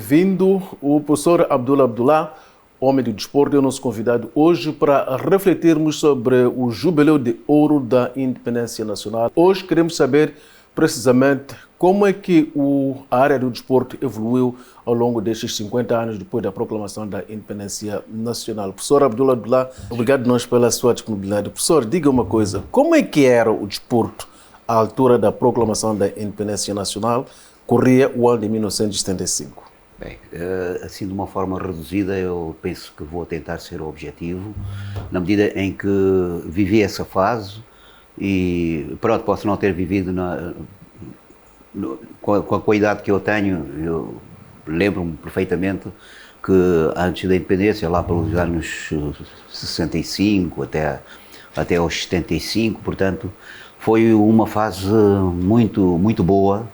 bem-vindo. O professor Abdullah, homem de desporto, é o nosso convidado hoje para refletirmos sobre o Jubileu de Ouro da Independência Nacional. Hoje queremos saber precisamente como é que a área do desporto evoluiu ao longo destes 50 anos depois da proclamação da Independência Nacional. Professor Abdullah, obrigado nós pela sua disponibilidade. Professor, diga uma coisa, como é que era o desporto à altura da proclamação da Independência Nacional? Corria o ano de 1975. Bem, assim de uma forma reduzida, eu penso que vou tentar ser objetivo, na medida em que vivi essa fase e pronto, posso não ter vivido com a idade que eu tenho. Eu lembro-me perfeitamente que antes da independência, lá pelos anos 65 até aos 75, portanto, foi uma fase muito boa.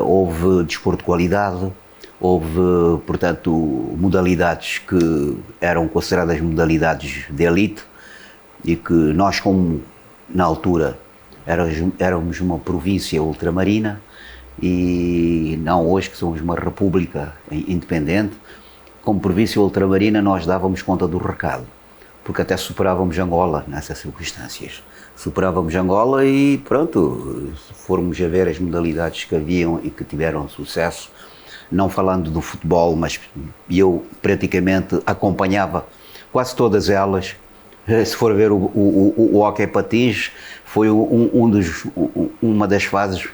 Houve desporto de qualidade, houve, portanto, modalidades que eram consideradas modalidades de elite e que nós, como na altura éramos uma província ultramarina e não hoje que somos uma república independente, como província ultramarina nós dávamos conta do recado, porque até superávamos Angola nessas circunstâncias. Superávamos Angola e pronto, se formos a ver as modalidades que haviam e que tiveram sucesso, não falando do futebol, mas eu praticamente acompanhava quase todas elas. Se for ver o hóquei patins, foi uma das fases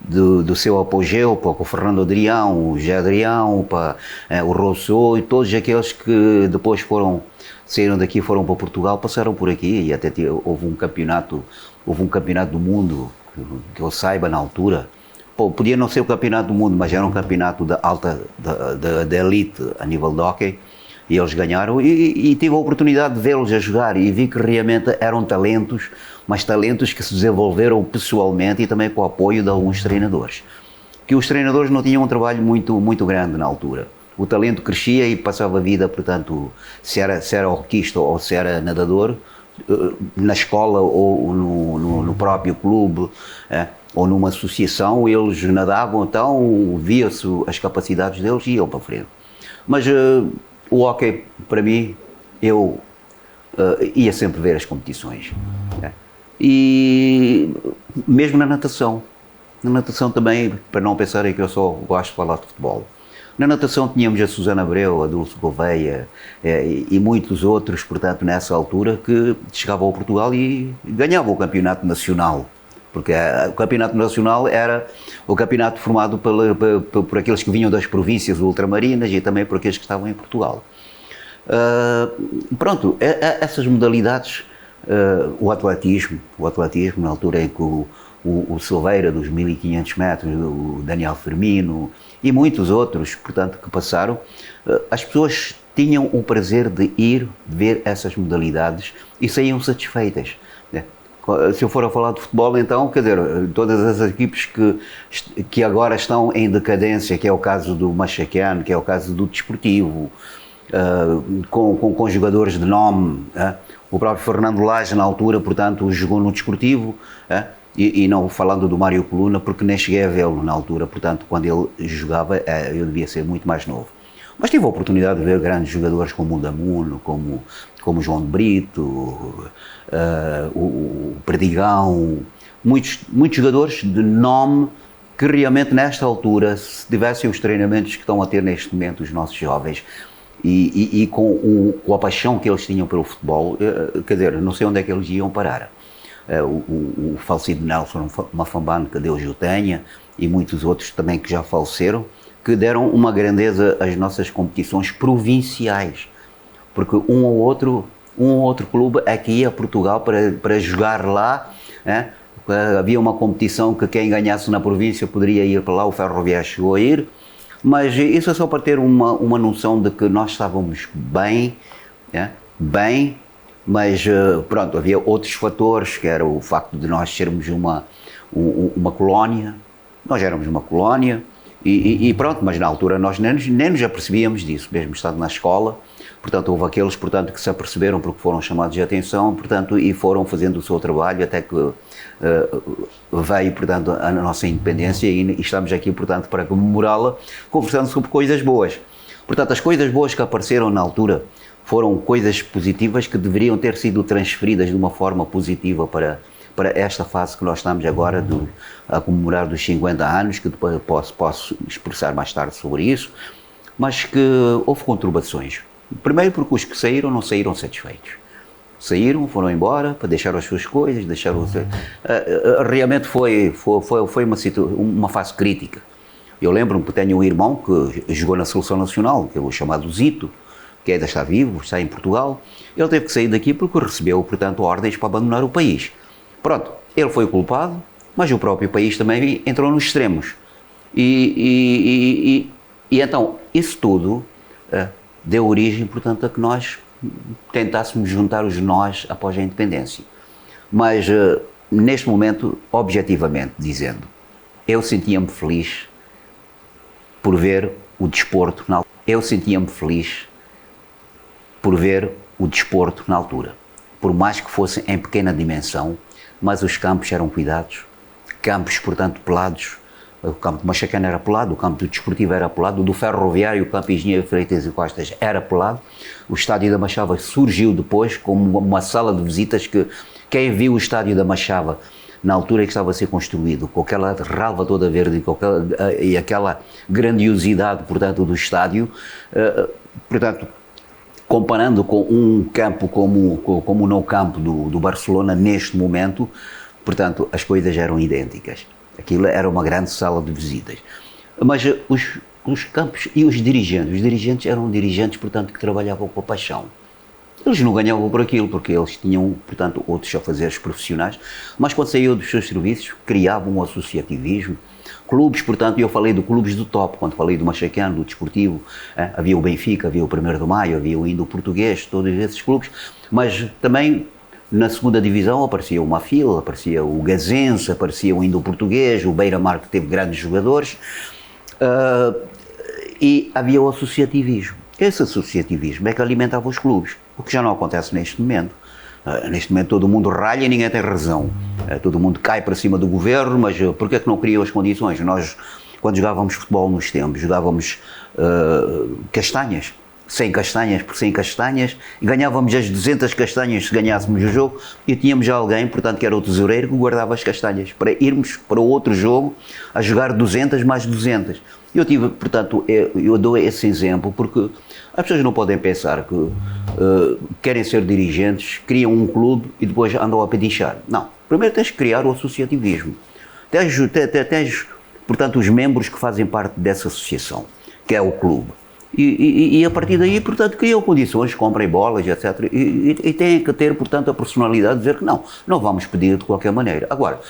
do seu apogeu, para o Fernando Adrião, o José Adrião, para o Rousseau e todos aqueles que depois saíram daqui, foram para Portugal, passaram por aqui e até houve um campeonato do mundo, que eu saiba na altura. Podia não ser o campeonato do mundo, mas era um campeonato da elite a nível de hóquei e eles ganharam e tive a oportunidade de vê-los a jogar e vi que realmente eram talentos, mas talentos que se desenvolveram pessoalmente e também com o apoio de alguns treinadores. Que os treinadores não tinham um trabalho muito grande na altura. O talento crescia e passava a vida, portanto, se era hoquista ou se era nadador, na escola ou no próprio clube, ou numa associação, eles nadavam, então via-se as capacidades deles e iam para frente. Mas o hóquei, para mim, eu ia sempre ver as competições. E mesmo na natação também, para não pensarem que eu só gosto de falar de futebol. Na natação tínhamos a Susana Abreu, a Dulce Gouveia e muitos outros, portanto, nessa altura, que chegavam ao Portugal e ganhavam o campeonato nacional. Porque o campeonato nacional era o campeonato formado por aqueles que vinham das províncias ultramarinas e também por aqueles que estavam em Portugal. Pronto, essas modalidades, o atletismo, na altura em que o Silveira dos 1500 metros, o Daniel Firmino e muitos outros, portanto, que passaram, as pessoas tinham o prazer de ir ver essas modalidades e saíam satisfeitas. Se eu for a falar de futebol, então, quer dizer, todas as equipes que agora estão em decadência, que é o caso do Machacan, que é o caso do Desportivo, com jogadores de nome, o próprio Fernando Lage, na altura, portanto, jogou no Desportivo, e não falando do Mário Coluna, porque nem cheguei a vê-lo na altura, portanto, quando ele jogava, eu devia ser muito mais novo. Mas tive a oportunidade de ver grandes jogadores como o Damuno, como o João de Brito, o Perdigão, muitos jogadores de nome que realmente nesta altura, se tivessem os treinamentos que estão a ter neste momento os nossos jovens e com a paixão que eles tinham pelo futebol, quer dizer, não sei onde é que eles iam parar. O falecido Nelson Mafambane, que Deus o tenha, e muitos outros também que já faleceram, que deram uma grandeza às nossas competições provinciais, porque um ou outro clube é que ia a Portugal para jogar lá, havia uma competição que quem ganhasse na província poderia ir para lá, o Ferroviário chegou a ir, mas isso é só para ter uma noção de que nós estávamos bem, mas pronto, havia outros fatores, que era o facto de nós sermos uma colónia. Nós éramos uma colónia E pronto, mas na altura nós nem nos apercebíamos disso, mesmo estando na escola. Portanto, houve aqueles, portanto, que se aperceberam porque foram chamados de atenção, portanto, e foram fazendo o seu trabalho até que veio, portanto, a nossa independência e estamos aqui, portanto, para comemorá-la, conversando sobre coisas boas. Portanto, as coisas boas que apareceram na altura foram coisas positivas que deveriam ter sido transferidas de uma forma positiva para esta fase que nós estamos agora a comemorar dos 50 anos, que depois posso expressar mais tarde sobre isso, mas que houve conturbações. Primeiro porque os que saíram não saíram satisfeitos. Saíram, foram embora para deixar as suas coisas, realmente foi uma fase crítica. Eu lembro-me que tenho um irmão que jogou na Seleção Nacional, que é o chamado Zito, que ainda está vivo, está em Portugal. Ele teve que sair daqui porque recebeu, portanto, ordens para abandonar o país. Pronto, ele foi o culpado, mas o próprio país também entrou nos extremos. E então, isso tudo deu origem, portanto, a que nós tentássemos juntar os nós após a independência. Mas, neste momento, objetivamente dizendo, eu sentia-me feliz por ver o desporto na altura. Eu sentia-me feliz por ver o desporto na altura. Por mais que fosse em pequena dimensão, mas os campos eram cuidados, campos, portanto, pelados. O campo de Machacana era pelado, o campo do Desportivo era pelado, o do Ferroviário, o campo Engenheiro Freitas e Costas era pelado. O Estádio da Machava surgiu depois como uma sala de visitas que quem viu o Estádio da Machava na altura que estava a ser construído, com aquela relva toda verde e aquela grandiosidade, portanto, do estádio, portanto, comparando com um campo como o Nou Campo do Barcelona neste momento, portanto, as coisas eram idênticas. Aquilo era uma grande sala de visitas. Mas os campos e os dirigentes eram dirigentes, portanto, que trabalhavam com paixão. Eles não ganhavam por aquilo, porque eles tinham, portanto, outros afazeres profissionais, mas quando saíam dos seus serviços, criavam um associativismo. Clubes, portanto, eu falei de clubes do top, quando falei do Machacano, do Desportivo, havia o Benfica, havia o 1º de Maio, havia o Indo Português, todos esses clubes, mas também na segunda divisão aparecia o Mafil, aparecia o Gazense, aparecia o Indo Português, o Beira-Mar, que teve grandes jogadores, e havia o associativismo. Esse associativismo é que alimentava os clubes, o que já não acontece neste momento. Neste momento todo mundo ralha e ninguém tem razão. Todo mundo cai para cima do governo, mas porquê é que não criam as condições? Nós, quando jogávamos futebol nos tempos, jogávamos castanhas, 100 castanhas por 100 castanhas, e ganhávamos as 200 castanhas se ganhássemos o jogo, e tínhamos já alguém, portanto, que era o tesoureiro, que guardava as castanhas, para irmos para outro jogo a jogar 200 mais 200. Eu tive, portanto, eu dou esse exemplo porque as pessoas não podem pensar que querem ser dirigentes, criam um clube e depois andam a pedinchar. Não. Primeiro tens que criar o associativismo. Tens, portanto, os membros que fazem parte dessa associação, que é o clube. E a partir daí, portanto, criam condições, comprem bolas, etc. E têm que ter, portanto, a personalidade de dizer que não vamos pedir de qualquer maneira. Agora,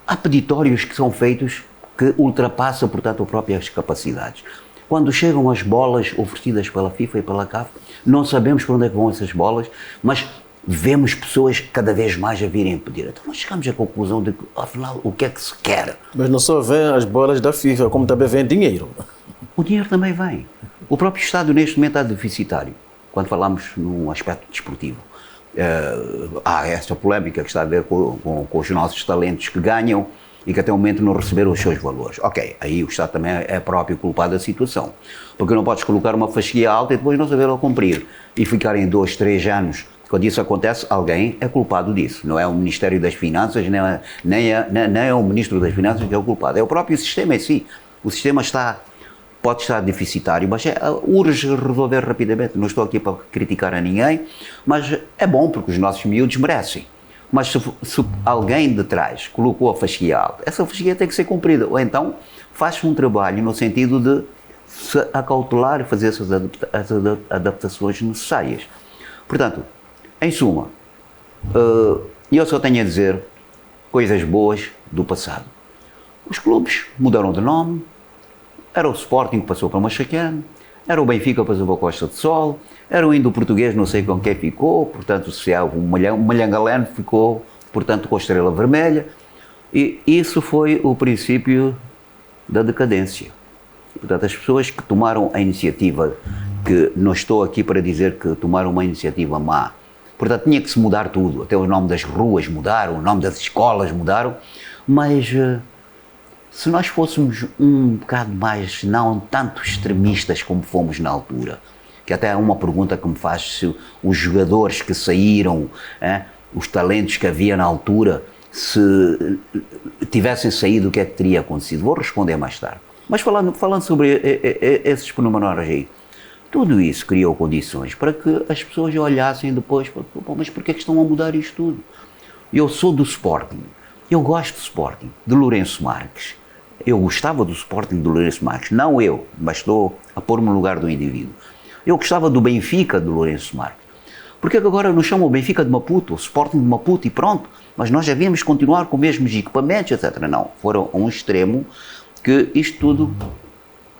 há peditórios que são feitos que ultrapassam, portanto, as próprias capacidades. Quando chegam as bolas oferecidas pela FIFA e pela CAF, não sabemos para onde é que vão essas bolas, mas vemos pessoas cada vez mais a virem pedir. Então nós chegamos à conclusão de que, afinal, o que é que se quer? Mas não só vêm as bolas da FIFA, como também vem dinheiro. O dinheiro também vem. O próprio Estado, neste momento, está deficitário, quando falamos num aspecto desportivo. Há esta polémica que está a ver com os nossos talentos que ganham e que até o momento não receberam os seus valores. Ok, aí o Estado também é próprio culpado da situação. Porque não podes colocar uma fasquia alta e depois não saber-la cumprir. E ficarem 2, 3 anos. Quando isso acontece, alguém é culpado disso. Não é o Ministério das Finanças, nem é o Ministro das Finanças que é o culpado. É o próprio sistema em si. O sistema pode estar deficitário, mas urge resolver rapidamente. Não estou aqui para criticar a ninguém, mas é bom porque os nossos miúdos merecem. Mas se alguém de trás colocou a fasquia alta, essa fasquia tem que ser cumprida. Ou então faz-se um trabalho no sentido de se acautelar e fazer essas adaptações necessárias. Portanto, em suma, eu só tenho a dizer coisas boas do passado. Os clubes mudaram de nome, era o Sporting que passou para o Machacano, era o Benfica que passou para a Costa de Sol, era o Indo Português, não sei com quem ficou, portanto, se há o Malhangaleno ficou, portanto, com a Estrela Vermelha. E isso foi o princípio da decadência. Portanto, as pessoas que tomaram a iniciativa, que não estou aqui para dizer que tomaram uma iniciativa má, portanto, tinha que se mudar tudo, até o nome das ruas mudaram, o nome das escolas mudaram, mas se nós fôssemos um bocado mais, não tanto extremistas como fomos na altura, que até é uma pergunta que me faz se os jogadores que saíram, os talentos que havia na altura, se tivessem saído, o que é que teria acontecido? Vou responder mais tarde. Mas falando sobre esses pormenores aí, tudo isso criou condições para que as pessoas olhassem depois, mas porquê é que estão a mudar isto tudo? Eu sou do Sporting, eu gosto do Sporting, de Lourenço Marques. Eu gostava do Sporting de Lourenço Marques, não eu, mas estou a pôr-me no lugar do indivíduo. Eu gostava do Benfica de Lourenço Marques. Porquê que agora nos chamam o Benfica de Maputo, o Sporting de Maputo e pronto? Mas nós devíamos continuar com os mesmos equipamentos, etc. Não, foram a um extremo que isto tudo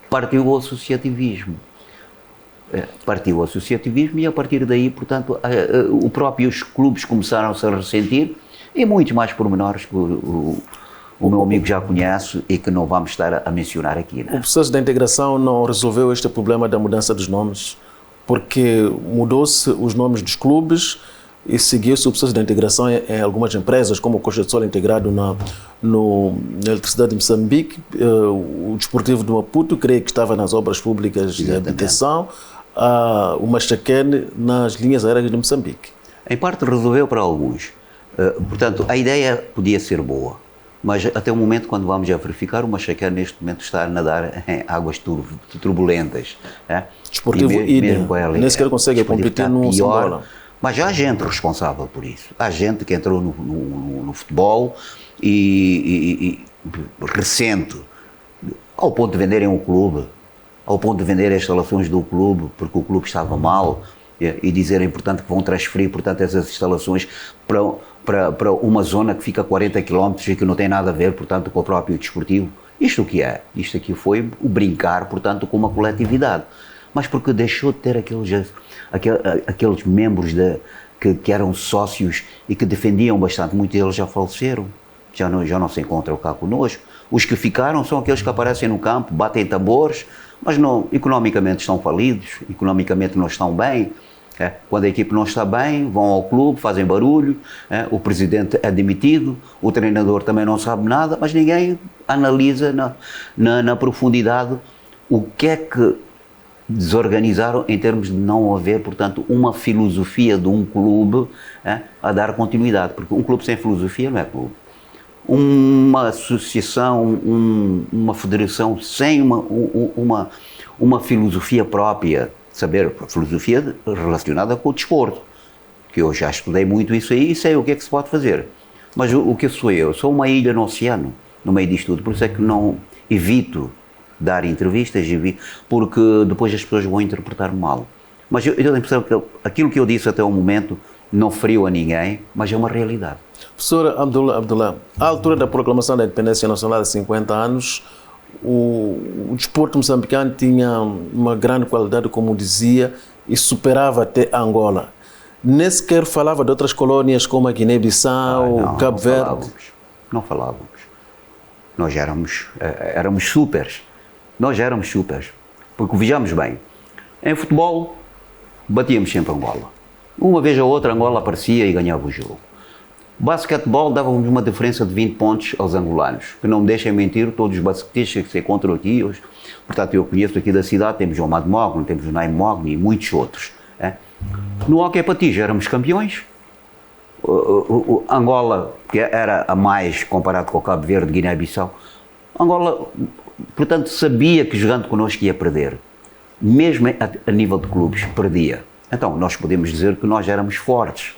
partiu o associativismo. Partiu o associativismo e a partir daí, portanto, os próprios clubes começaram-se a ressentir e muitos mais pormenores que o meu amigo já conhece e que não vamos estar a mencionar aqui. Né? O processo da integração não resolveu este problema da mudança dos nomes, porque mudou-se os nomes dos clubes e seguiu-se o processo de integração em algumas empresas, como o Costa de Sol integrado na Eletricidade de Moçambique, o Desportivo de Maputo, creio que estava nas obras públicas de habitação, o Machaquene nas linhas aéreas de Moçambique. Em parte resolveu para alguns. Portanto, a ideia podia ser boa, mas até o momento, quando vamos a verificar, o Machaquene neste momento está a nadar em águas turbulentas. Desportivo idem, nem sequer consegue competir no pior. Mas há gente responsável por isso. Há gente que entrou no futebol e recente, ao ponto de venderem o clube, ao ponto de vender as instalações do clube, porque o clube estava mal, e dizerem, portanto, que vão transferir, portanto, essas instalações para uma zona que fica a 40 km e que não tem nada a ver, portanto, com o próprio desportivo. Isto o que é? Isto aqui foi o brincar, portanto, com uma coletividade. Mas porque deixou de ter aqueles membros que eram sócios e que defendiam bastante, muitos deles já faleceram, já não se encontram cá conosco. Os que ficaram são aqueles que aparecem no campo, batem tambores, mas não, economicamente estão falidos, economicamente não estão bem. Quando a equipe não está bem, vão ao clube, fazem barulho, o presidente é demitido, o treinador também não sabe nada, mas ninguém analisa na profundidade o que é que desorganizaram em termos de não haver, portanto, uma filosofia de um clube a dar continuidade, porque um clube sem filosofia não é clube. Uma associação, uma federação sem uma filosofia própria, saber, a filosofia relacionada com o desporto, que eu já estudei muito isso aí e sei o que é que se pode fazer. Mas o que sou eu? Sou uma ilha no oceano, no meio disto tudo, por isso é que não evito dar entrevistas, porque depois as pessoas vão interpretar mal. Mas eu tenho a impressão que aquilo que eu disse até o momento não feriu a ninguém, mas é uma realidade. Professor Abdullah, à altura da proclamação da independência nacional há 50 anos, o desporto moçambicano tinha uma grande qualidade, como dizia, e superava até a Angola. Nem sequer falava de outras colónias como a Guiné-Bissau, Cabo Verde. Não falávamos. Nós éramos supers. Nós éramos supers. Porque vejamos bem, em futebol batíamos sempre Angola. Uma vez ou outra Angola aparecia e ganhava o jogo. Basquetebol dava-nos uma diferença de 20 pontos aos angolanos, que não me deixem mentir, todos os basquetistas que se encontram aqui hoje. Portanto, eu conheço aqui da cidade, temos o Amado Mogni, temos o Naim Mogni e muitos outros. No hóquei patins éramos campeões. Angola, que era a mais comparado com o Cabo Verde, Guiné-Bissau, Angola, portanto, sabia que jogando connosco ia perder. Mesmo a nível de clubes, perdia. Então, nós podemos dizer que nós éramos fortes.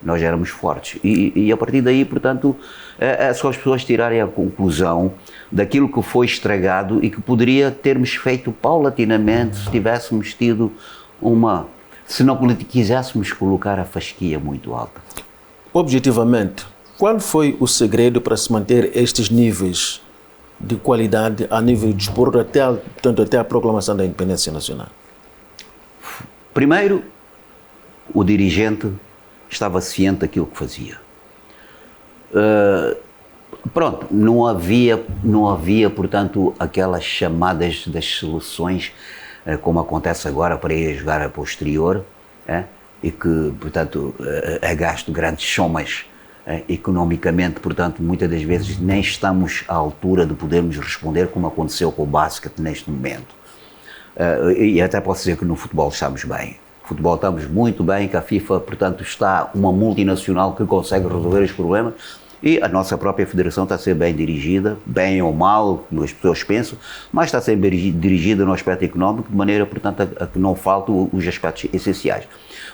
Nós éramos fortes. E a partir daí, portanto, é só as pessoas tirarem a conclusão daquilo que foi estragado e que poderia termos feito paulatinamente se tivéssemos tido se não quiséssemos colocar a fasquia muito alta. Objetivamente, qual foi o segredo para se manter estes níveis de qualidade a nível de desporto até a proclamação da independência nacional? Primeiro, o dirigente estava ciente daquilo que fazia. Pronto, não havia, portanto, aquelas chamadas das soluções, como acontece agora para ir jogar para o exterior, e que, portanto, é gasto grandes somas economicamente, portanto, muitas das vezes nem estamos à altura de podermos responder, como aconteceu com o basquete neste momento. E até posso dizer que no futebol estamos bem. No futebol estamos muito bem, que a FIFA, portanto, está uma multinacional que consegue resolver os problemas. E a nossa própria federação está a ser bem dirigida, bem ou mal, como as pessoas pensam, mas está a ser dirigida no aspecto económico, de maneira, portanto, a que não faltam os aspectos essenciais.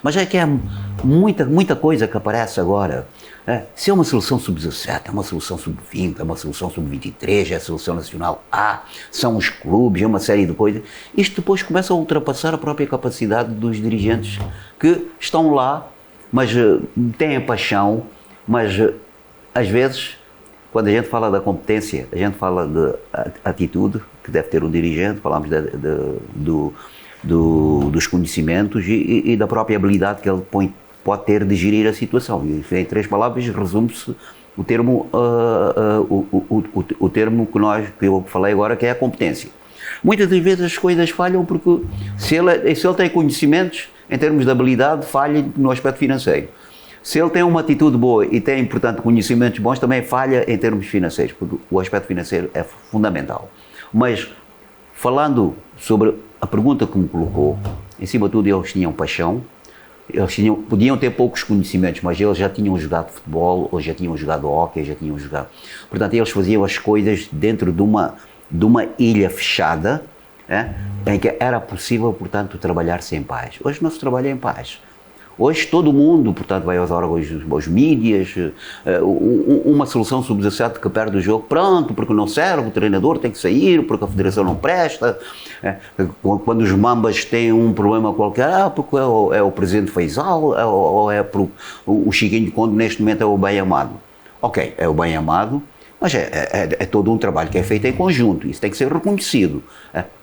Mas é que é muita coisa que aparece agora. Se é uma seleção sub-17, é uma seleção sub-20, é uma seleção sub-23, é a seleção nacional A, são os clubes, é uma série de coisas. Isto depois começa a ultrapassar a própria capacidade dos dirigentes que estão lá, mas têm paixão, mas às vezes, quando a gente fala da competência, a gente fala de atitude que deve ter um dirigente, falamos dos conhecimentos e da própria habilidade que ele pode ter de gerir a situação. E em 3 palavras resume-se o termo, o termo que eu falei agora, que é a competência. Muitas das vezes as coisas falham porque se ele tem conhecimentos, em termos de habilidade, falha no aspecto financeiro. Se ele tem uma atitude boa e tem, portanto, conhecimentos bons, também falha em termos financeiros, porque o aspecto financeiro é fundamental. Mas, falando sobre a pergunta que me colocou, em cima de tudo eles tinham paixão, podiam ter poucos conhecimentos, mas eles já tinham jogado futebol, ou já tinham jogado hóquei, já tinham jogado... Portanto, eles faziam as coisas dentro de uma ilha fechada, em que era possível, portanto, trabalhar-se em paz. Hoje não se trabalha em paz. Hoje todo mundo, portanto, vai aos órgãos, aos mídias, uma solução sub-17 que perde o jogo, pronto, porque não serve, o treinador tem que sair, porque a federação não presta. Quando os mambas têm um problema qualquer, porque é o presidente Faisal, ou é porque o Chiquinho de Conde neste momento é o bem amado. Ok, é o bem amado, mas é todo um trabalho que é feito em conjunto, isso tem que ser reconhecido.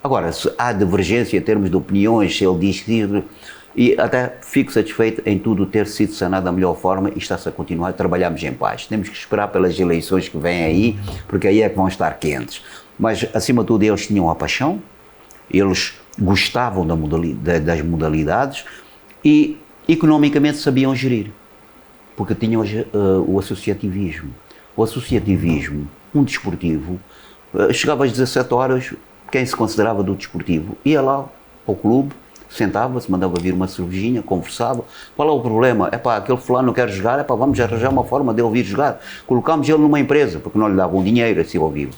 Agora, se há divergência em termos de opiniões, se ele diz que... E até fico satisfeito em tudo ter sido sanado da melhor forma e está-se a continuar, trabalhamos em paz. Temos que esperar pelas eleições que vêm aí, porque aí é que vão estar quentes. Mas, acima de tudo, eles tinham a paixão, eles gostavam das modalidades e, economicamente, sabiam gerir, porque tinham o associativismo. O associativismo, um desportivo, chegava às 17 horas, quem se considerava do desportivo ia lá ao clube, sentava-se, mandava vir uma cervejinha, conversava. Qual é o problema? Aquele fulano não quer jogar, vamos arranjar uma forma de ele vir jogar. Colocámos ele numa empresa, porque não lhe davam dinheiro assim ao vivo.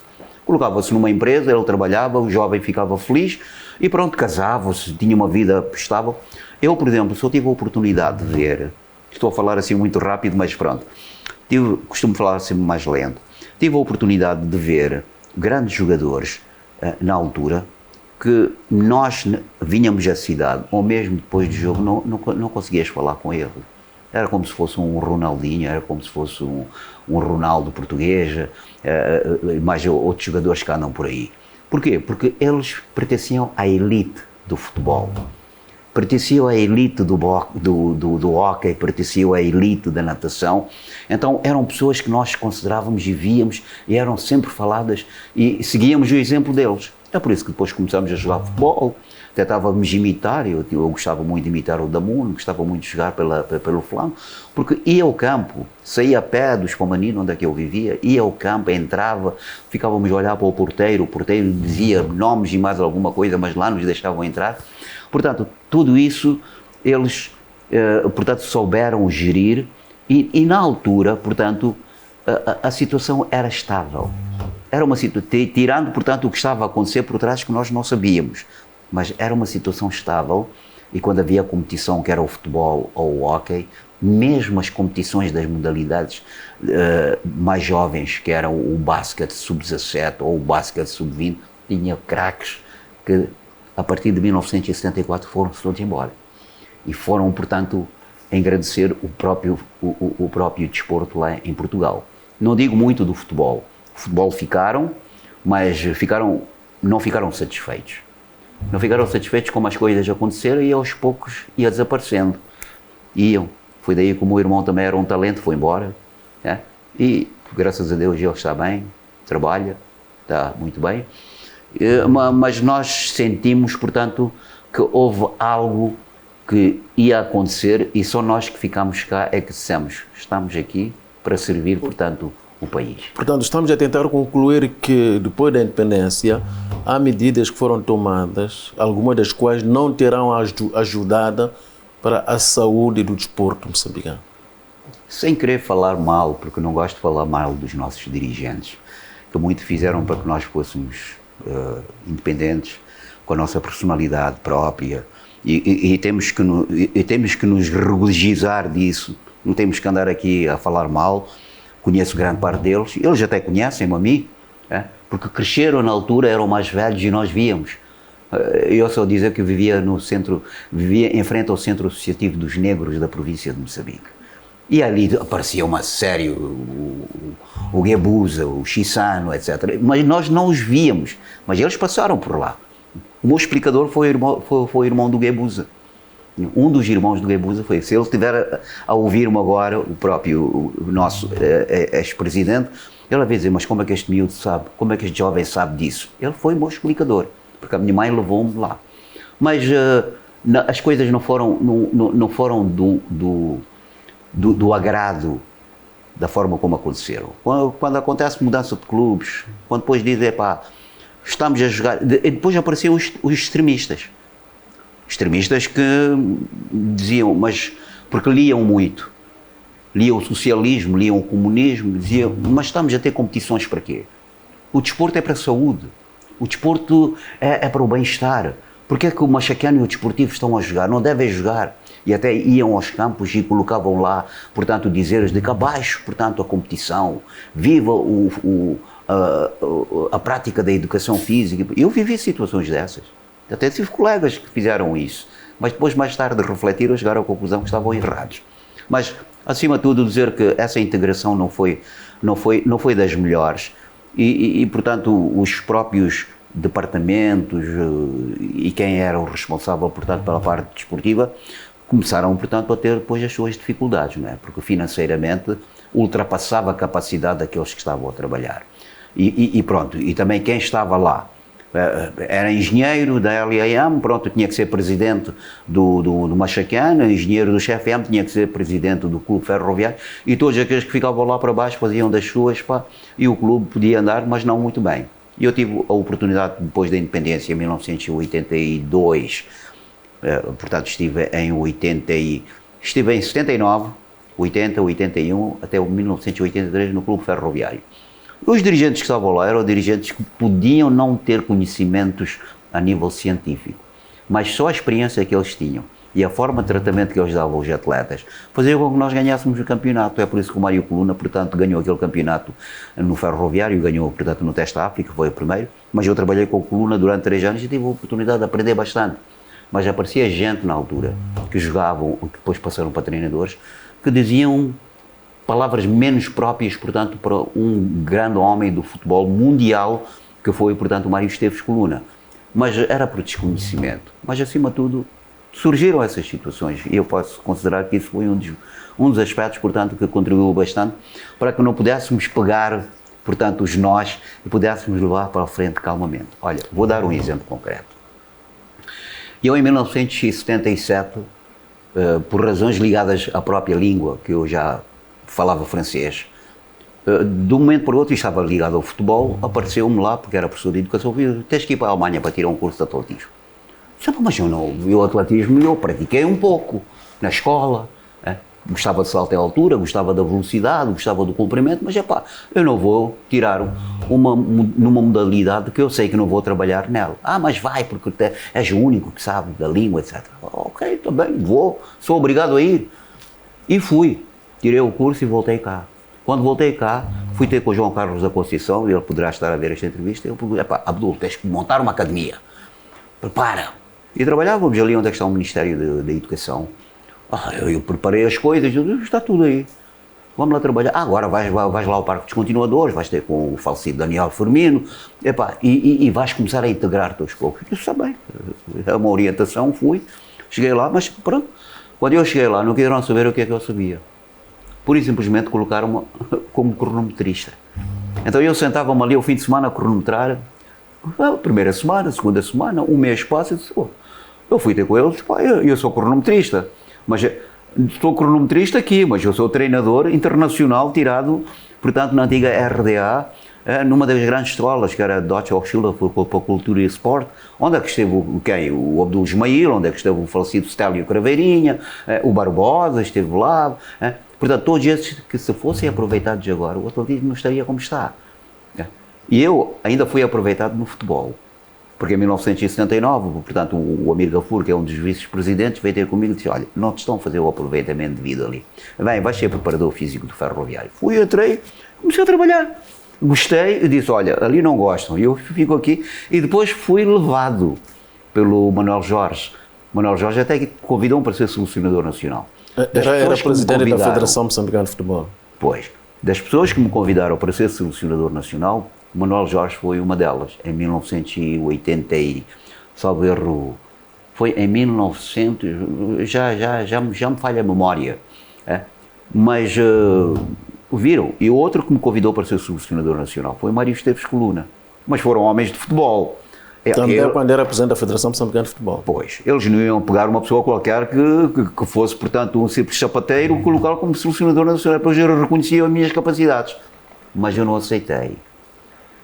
Colocava-se numa empresa, ele trabalhava, o jovem ficava feliz e pronto, casava-se, tinha uma vida estável. Eu, por exemplo, só tive a oportunidade de ver, estou a falar assim muito rápido, mas pronto, costumo falar assim mais lento, tive a oportunidade de ver grandes jogadores na altura, que nós vinhamos à cidade, ou mesmo depois do jogo, não conseguias falar com ele. Era como se fosse um Ronaldinho, era como se fosse um Ronaldo português, mais outros jogadores que andam por aí. Porquê? Porque eles pertenciam à elite do futebol, pertenciam à elite do hóquei, pertenciam à elite da natação. Então eram pessoas que nós considerávamos e víamos e eram sempre faladas e seguíamos o exemplo deles. É por isso que depois começámos a jogar futebol, tentávamos imitar, eu gostava muito de imitar o Damuno, gostava muito de jogar pelo flanco, porque ia ao campo, saía a pé dos Pomaninos, onde é que eu vivia, ia ao campo, entrava, ficávamos a olhar para o porteiro dizia nomes e mais alguma coisa, mas lá nos deixavam entrar. Portanto, tudo isso eles, portanto, souberam gerir e na altura, portanto, a situação era estável. Era uma situação, tirando, portanto, o que estava a acontecer por trás que nós não sabíamos, mas era uma situação estável e quando havia competição, que era o futebol ou o hóquei, mesmo as competições das modalidades mais jovens, que eram o basquete sub-17 ou o basquete sub-20, tinha craques que a partir de 1974 foram-se todos embora e foram, portanto, engrandecer o próprio desporto lá em Portugal. Não digo muito do futebol. O futebol ficaram, mas não ficaram satisfeitos. Não ficaram satisfeitos como as coisas aconteceram e aos poucos ia desaparecendo. Foi daí que o meu irmão também era um talento, foi embora. E graças a Deus ele está bem, trabalha, está muito bem, mas nós sentimos, portanto, que houve algo que ia acontecer e só nós que ficámos cá é que dissemos, estamos aqui para servir, portanto, o país. Portanto, estamos a tentar concluir que depois da independência há medidas que foram tomadas, algumas das quais não terão ajudado para a saúde do desporto moçambicano. Sem querer falar mal, porque não gosto de falar mal dos nossos dirigentes, que muito fizeram para que nós fôssemos independentes, com a nossa personalidade própria, e temos que nos regozijar disso, não temos que andar aqui a falar mal. Conheço grande parte deles, eles até conhecem-me a mim, porque cresceram na altura, eram mais velhos e nós víamos. Eu só dizer que vivia em frente ao Centro Associativo dos Negros da província de Moçambique. E ali aparecia uma série, o Guebuza, o Chissano, etc. Mas nós não os víamos, mas eles passaram por lá. O meu explicador foi o irmão do Guebuza. Um dos irmãos do Guebuza foi. Se ele estiver a ouvir-me agora, o próprio o nosso ex-presidente, ele vai dizer, mas como é que este miúdo sabe? Como é que este jovem sabe disso? Ele foi o meu explicador, porque a minha mãe levou-me lá. Mas as coisas não foram do agrado da forma como aconteceram. Quando acontece mudança de clubes, quando depois dizem, pá, estamos a jogar... Depois apareciam os extremistas. Extremistas que diziam, mas porque liam muito, liam o socialismo, liam o comunismo, diziam, mas estamos a ter competições para quê? O desporto é para a saúde, o desporto é para o bem-estar. Porque é que o Machaquiano e o Desportivo estão a jogar? Não devem jogar. E até iam aos campos e colocavam lá, portanto, dizeres de que abaixo, portanto, a competição, viva a prática da educação física. Eu vivi situações dessas. Até tive colegas que fizeram isso, mas depois, mais tarde, refletiram e chegaram à conclusão que estavam errados. Mas, acima de tudo, dizer que essa integração não foi das melhores e, portanto, os próprios departamentos e quem era o responsável, portanto, pela parte desportiva, começaram, portanto, a ter depois as suas dificuldades, não é? Porque financeiramente ultrapassava a capacidade daqueles que estavam a trabalhar. E pronto, e também quem estava lá, era engenheiro da LAM, pronto, tinha que ser presidente do Machaquiano, engenheiro do CFM, tinha que ser presidente do Clube Ferroviário, e todos aqueles que ficavam lá para baixo faziam das suas, pá, e o clube podia andar, mas não muito bem. E eu tive a oportunidade, depois da independência, em 1982, portanto estive em 79, 80, 81, até 1983 no Clube Ferroviário. Os dirigentes que estavam lá eram dirigentes que podiam não ter conhecimentos a nível científico, mas só a experiência que eles tinham e a forma de tratamento que eles davam aos atletas fazia com que nós ganhássemos o campeonato. É por isso que o Mário Coluna, portanto, ganhou aquele campeonato no Ferroviário, ganhou, portanto, no Teste África, foi o primeiro, mas eu trabalhei com o Coluna durante 3 anos e tive a oportunidade de aprender bastante. Mas aparecia gente na altura que jogavam, que depois passaram para treinadores, que diziam palavras menos próprias, portanto, para um grande homem do futebol mundial, que foi, portanto, o Mário Esteves Coluna. Mas era por desconhecimento. Mas, acima de tudo, surgiram essas situações e eu posso considerar que isso foi um dos aspectos, portanto, que contribuiu bastante para que não pudéssemos pegar, portanto, os nós e pudéssemos levar para a frente calmamente. Olha, vou dar um exemplo concreto. Eu, em 1977, por razões ligadas à própria língua, que eu já falava francês, de um momento para o outro, estava ligado ao futebol, apareceu-me lá, porque era professor de educação, tens que ir para a Alemanha para tirar um curso de atletismo. Mas o atletismo eu pratiquei um pouco, na escola, gostava de salto em altura, gostava da velocidade, gostava do comprimento, mas eu não vou tirar numa modalidade que eu sei que não vou trabalhar nela. Mas vai, porque és o único que sabe da língua, etc. Ok, também vou, sou obrigado a ir. E fui. Tirei o curso e voltei cá. Quando voltei cá, fui ter com o João Carlos da Conceição, e ele poderá estar a ver esta entrevista, e eu perguntei, Abdul, tens que montar uma academia. Prepara. E trabalhávamos ali onde está o Ministério da Educação. Eu preparei as coisas, está tudo aí. Vamos lá trabalhar. Agora vais lá ao Parque dos Continuadores, vais ter com o falecido Daniel Firmino, e vais começar a integrar-te aos poucos. Eu disse, bem, é uma orientação, fui, cheguei lá, mas pronto. Quando eu cheguei lá, não queriam saber o que é que eu sabia. pura e simplesmente colocaram-me como cronometrista. Então eu sentava-me ali ao fim de semana a cronometrar, a primeira semana, a segunda semana, um mês passa, eu fui ter com eles, eu sou cronometrista, mas sou cronometrista aqui, mas eu sou treinador internacional tirado, portanto, na antiga RDA, numa das grandes escolas, que era a Deutsche Hochschule für Kultur e Sport, onde é que esteve quem? O Abdul Ismail, onde é que esteve o falecido Stélio Craveirinha, o Barbosa esteve lá. Portanto, todos esses que se fossem aproveitados agora, o atletismo não estaria como está. E eu ainda fui aproveitado no futebol, porque em 1979, portanto, o Amir Gafur, que é um dos vice-presidentes, veio ter comigo e disse, olha, não te estão a fazer o aproveitamento devido ali. Bem, vais ser preparador físico do Ferroviário. Fui, entrei, comecei a trabalhar. Gostei e disse, olha, ali não gostam, eu fico aqui. E depois fui levado pelo Manuel Jorge. Manuel Jorge até que convidou-me para ser selecionador nacional. Era presidente da Federação Moçambicana de Futebol. Pois, das pessoas que me convidaram para ser selecionador nacional, o Manuel Jorge foi uma delas, em 1980, salvo erro, foi em 1900, já me falha a memória, mas viram, e outro que me convidou para ser selecionador nacional foi Mário Esteves Coluna, mas foram homens de futebol. Também quando era presidente da Federação Moçambicana de Futebol. Pois, eles não iam pegar uma pessoa qualquer que fosse, portanto, um simples sapateiro e colocá-lo como selecionador nacional, pois eu reconhecia as minhas capacidades. Mas eu não aceitei.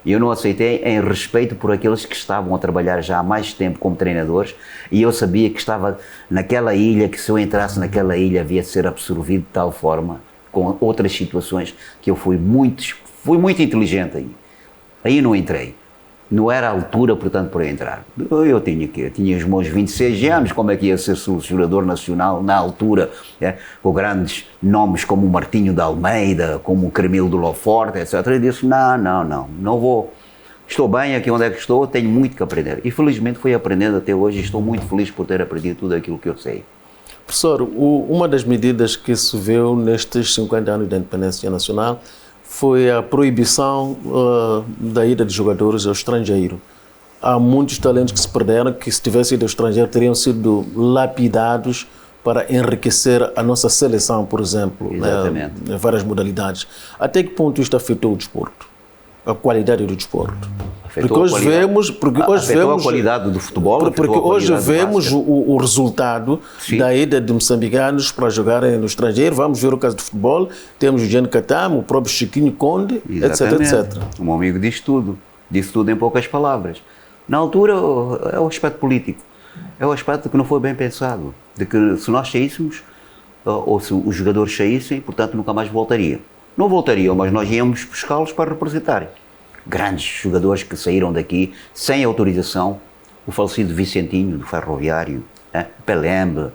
Eu não aceitei em respeito por aqueles que estavam a trabalhar já há mais tempo como treinadores e eu sabia que estava naquela ilha, que se eu entrasse naquela ilha havia de ser absorvido de tal forma, com outras situações, que eu fui muito inteligente aí. Aí não entrei. Não era a altura, portanto, para entrar. Eu tinha os meus 26 anos, como é que ia ser selecionador nacional na altura, com grandes nomes como o Martinho de Almeida, como o Cremil do Loforte, etc. E disse, não vou. Estou bem aqui onde é que estou, tenho muito que aprender. E felizmente fui aprendendo até hoje e estou muito feliz por ter aprendido tudo aquilo que eu sei. Professor, uma das medidas que se viu nestes 50 anos da independência nacional foi a proibição da ida de jogadores ao estrangeiro. Há muitos talentos que se perderam, que se tivessem ido ao estrangeiro teriam sido lapidados para enriquecer a nossa seleção, por exemplo, né, em várias modalidades. Até que ponto isto afetou o desporto? A qualidade do desporto? Porque hoje vemos a qualidade do futebol, porque hoje vemos o resultado da ida de moçambicanos para jogarem no estrangeiro. Vamos ver o caso de futebol, temos o Jean Catam, o próprio Chiquinho Conde, etc. O meu amigo disse tudo em poucas palavras. Na altura é o aspecto político, é o aspecto que não foi bem pensado, de que se nós saíssemos, ou se os jogadores saíssem, portanto nunca mais voltariam. Não voltariam, mas nós íamos buscá-los para representarem. Grandes jogadores que saíram daqui sem autorização, o falecido Vicentinho do Ferroviário, Pelembe,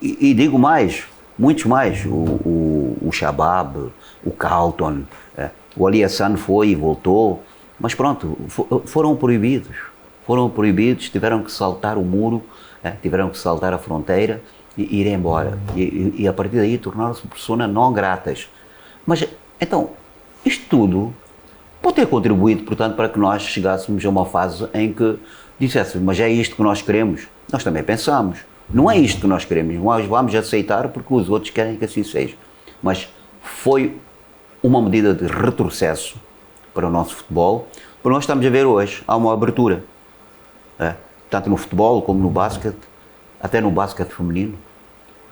e digo mais, muitos mais, o Shabab, o Carlton, o Ali Hassan foi e voltou, mas pronto, foram proibidos, tiveram que saltar o muro, tiveram que saltar a fronteira e ir embora, e a partir daí tornaram-se pessoas não gratas. Mas, então, isto tudo pode ter contribuído, portanto, para que nós chegássemos a uma fase em que disséssemos, mas é isto que nós queremos? Nós também pensamos, não é isto que nós queremos, nós vamos aceitar porque os outros querem que assim seja. Mas foi uma medida de retrocesso para o nosso futebol, porque nós estamos a ver hoje, há uma abertura, tanto no futebol como no basquete, até no basquete feminino,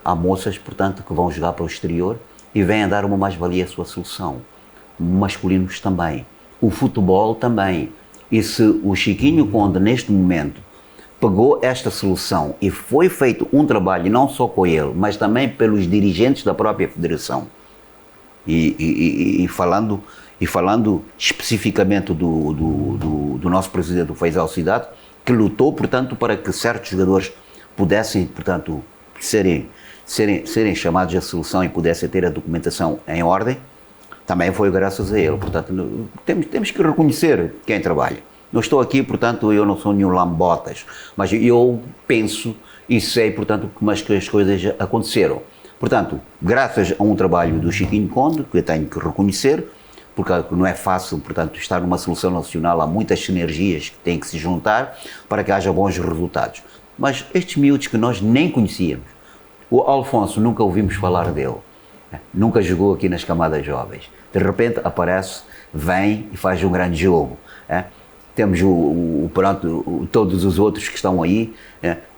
há moças, portanto, que vão jogar para o exterior e vêm dar uma mais-valia à sua seleção. Masculinos também, o futebol também. E se o Chiquinho Conde, neste momento, pegou esta seleção e foi feito um trabalho, não só com ele, mas também pelos dirigentes da própria federação, e falando especificamente do nosso presidente, o Faisal Cidade, que lutou, portanto, para que certos jogadores pudessem, portanto, serem chamados à seleção e pudessem ter a documentação em ordem, também foi graças a ele. Portanto, temos que reconhecer quem trabalha. Não estou aqui, portanto, eu não sou nenhum lambotas, mas eu penso e sei, portanto, como as coisas aconteceram. Portanto, graças a um trabalho do Chiquinho Conde, que eu tenho que reconhecer, porque não é fácil, portanto, estar numa seleção nacional, há muitas sinergias que têm que se juntar para que haja bons resultados. Mas estes miúdos que nós nem conhecíamos, O Alfonso, nunca ouvimos falar dele, nunca jogou aqui nas camadas jovens. De repente aparece, vem e faz um grande jogo. Temos todos os outros que estão aí,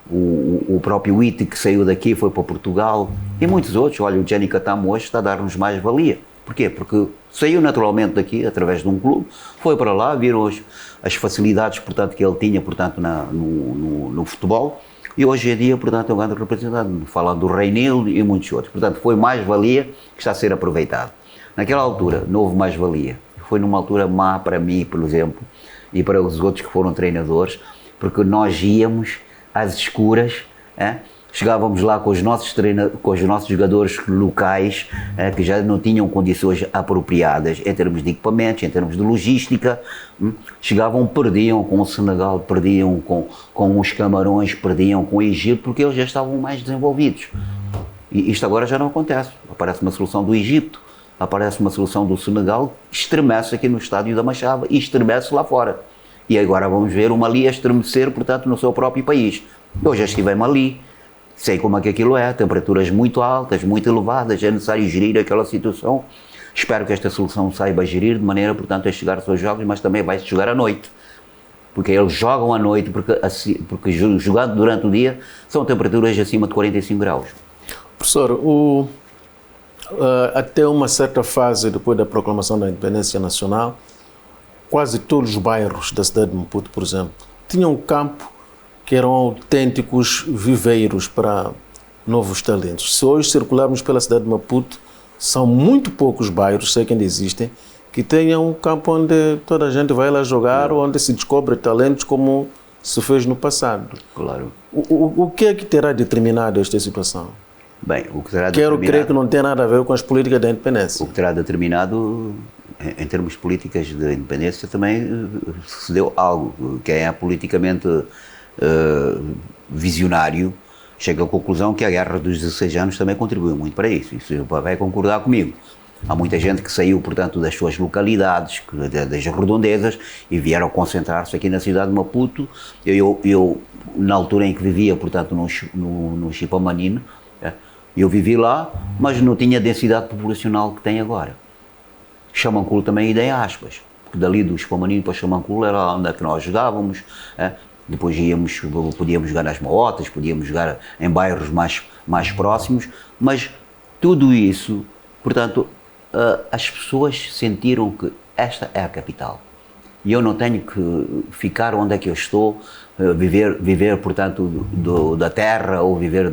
o próprio Iti que saiu daqui, foi para Portugal, e muitos outros. Olha, o Jenny Catamo hoje está a dar-nos mais valia. Porquê? Porque saiu naturalmente daqui, através de um clube, foi para lá, viram as facilidades, portanto, que ele tinha, portanto, no futebol, e hoje em dia, portanto, é um grande representante, falando do Reinildo e muitos outros. Portanto, foi mais-valia que está a ser aproveitado. Naquela altura, não houve mais-valia. Foi numa altura má para mim, por exemplo, e para os outros que foram treinadores, porque nós íamos às escuras, chegávamos lá com os nossos jogadores locais, que já não tinham condições apropriadas em termos de equipamentos, em termos de logística. Chegavam, perdiam com o Senegal, perdiam com os Camarões, perdiam com o Egito, porque eles já estavam mais desenvolvidos. E isto agora já não acontece. Aparece uma solução do Egito, aparece uma solução do Senegal, estremece aqui no estádio da Machava e estremece lá fora. E agora vamos ver o Mali a estremecer, portanto, no seu próprio país. Eu já estive em Mali, sei como é que aquilo é, temperaturas muito altas, muito elevadas, é necessário gerir aquela situação. Espero que esta solução saiba gerir de maneira, portanto, a chegar aos seus jogos, mas também vai-se jogar à noite. Porque eles jogam à noite, porque jogando durante o dia são temperaturas acima de 45 graus. Professor, até uma certa fase depois da proclamação da independência nacional, quase todos os bairros da cidade de Maputo, por exemplo, tinham um campo que eram autênticos viveiros para novos talentos. Se hoje circularmos pela cidade de Maputo, são muito poucos bairros, sei que ainda existem, que tenham um campo onde toda a gente vai lá jogar, onde se descobre talentos como se fez no passado. Claro. O que é que terá determinado esta situação? Bem, o que terá Quero crer que não tem nada a ver com as políticas da independência. O que terá determinado, em termos políticas de independência, também se deu algo. Quem é politicamente visionário chega à conclusão que a Guerra dos 16 anos também contribuiu muito para isso. Isso vai concordar comigo. Há muita gente que saiu, portanto, das suas localidades, das redondezas, e vieram concentrar-se aqui na cidade de Maputo. Eu na altura em que vivia, portanto, no Chipamanino, eu vivi lá, mas não tinha a densidade populacional que tem agora. Chamanculo também ainda em aspas, porque dali do Chipamanino para Chamanculo era onde é que nós jogávamos. Depois podíamos jogar nas Maotas, podíamos jogar em bairros mais próximos, mas tudo isso, portanto, as pessoas sentiram que esta é a capital. E eu não tenho que ficar onde é que eu estou, viver portanto, da terra ou viver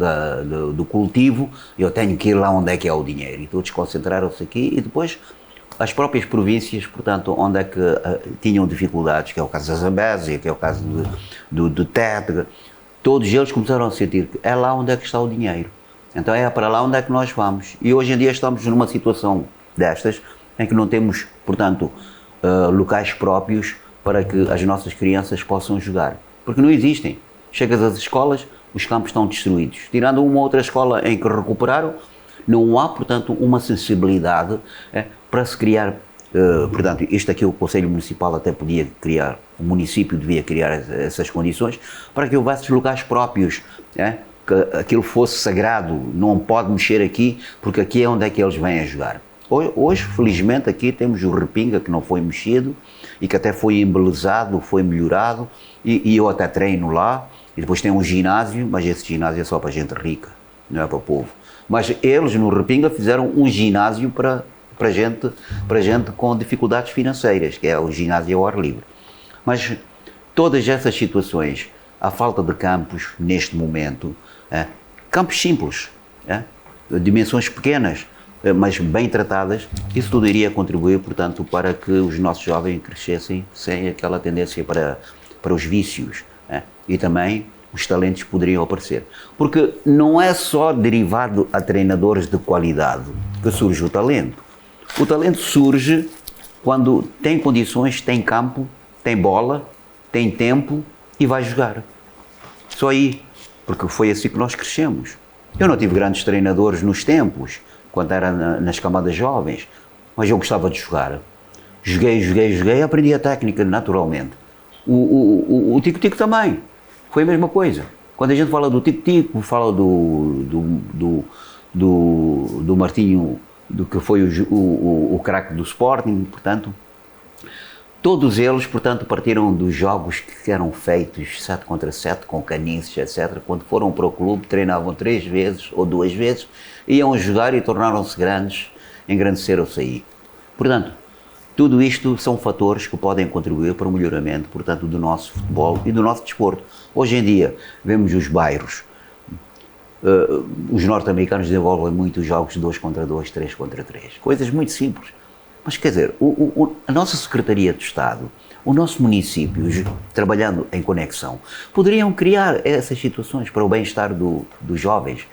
do cultivo. Eu tenho que ir lá onde é que é o dinheiro. E todos concentraram-se aqui e depois as próprias províncias, portanto, onde é que tinham dificuldades, que é o caso da Zambésia, que é o caso do Tete, todos eles começaram a sentir que é lá onde é que está o dinheiro. Então é para lá onde é que nós vamos. E hoje em dia estamos numa situação destas, em que não temos, portanto, locais próprios para que as nossas crianças possam jogar. Porque não existem. Chegas às escolas, os campos estão destruídos. Tirando uma outra escola em que recuperaram, não há, portanto, uma sensibilidade para se criar, portanto, isto aqui o Conselho Municipal até podia criar, o município devia criar essas condições para que houvesse locais próprios, que aquilo fosse sagrado, não pode mexer aqui, porque aqui é onde é que eles vêm a jogar. Hoje, felizmente, aqui temos o Repinga, que não foi mexido e que até foi embelezado, foi melhorado, e eu até treino lá, e depois tem um ginásio, mas esse ginásio é só para gente rica, não é para o povo. Mas eles no Repinga fizeram um ginásio para gente com dificuldades financeiras, que é o ginásio ao ar livre. Mas todas essas situações, a falta de campos neste momento, campos simples, dimensões pequenas, mas bem tratadas, isso tudo iria contribuir, portanto, para que os nossos jovens crescessem sem aquela tendência para os vícios, e também os talentos poderiam aparecer. Porque não é só derivado a treinadores de qualidade que surge o talento. O talento surge quando tem condições, tem campo, tem bola, tem tempo e vai jogar. Só aí, porque foi assim que nós crescemos. Eu não tive grandes treinadores nos tempos, quando era nas camadas jovens, mas eu gostava de jogar. Joguei, aprendi a técnica naturalmente. O Tico-Tico também, foi a mesma coisa. Quando a gente fala do Tico-Tico, fala do Martinho, do que foi o craque do Sporting, portanto, todos eles, portanto, partiram dos jogos que eram feitos 7 contra 7, com caniços, etc. Quando foram para o clube, treinavam 3 vezes ou 2 vezes, iam jogar e tornaram-se grandes, engrandeceram-se aí. Portanto, tudo isto são fatores que podem contribuir para o melhoramento, portanto, do nosso futebol e do nosso desporto. Hoje em dia, vemos os bairros. Os norte-americanos desenvolvem muito os jogos 2 contra 2, 3 contra 3. Coisas muito simples. Mas, quer dizer, a nossa Secretaria de Estado, o nosso município, trabalhando em conexão, poderiam criar essas situações para o bem-estar dos jovens.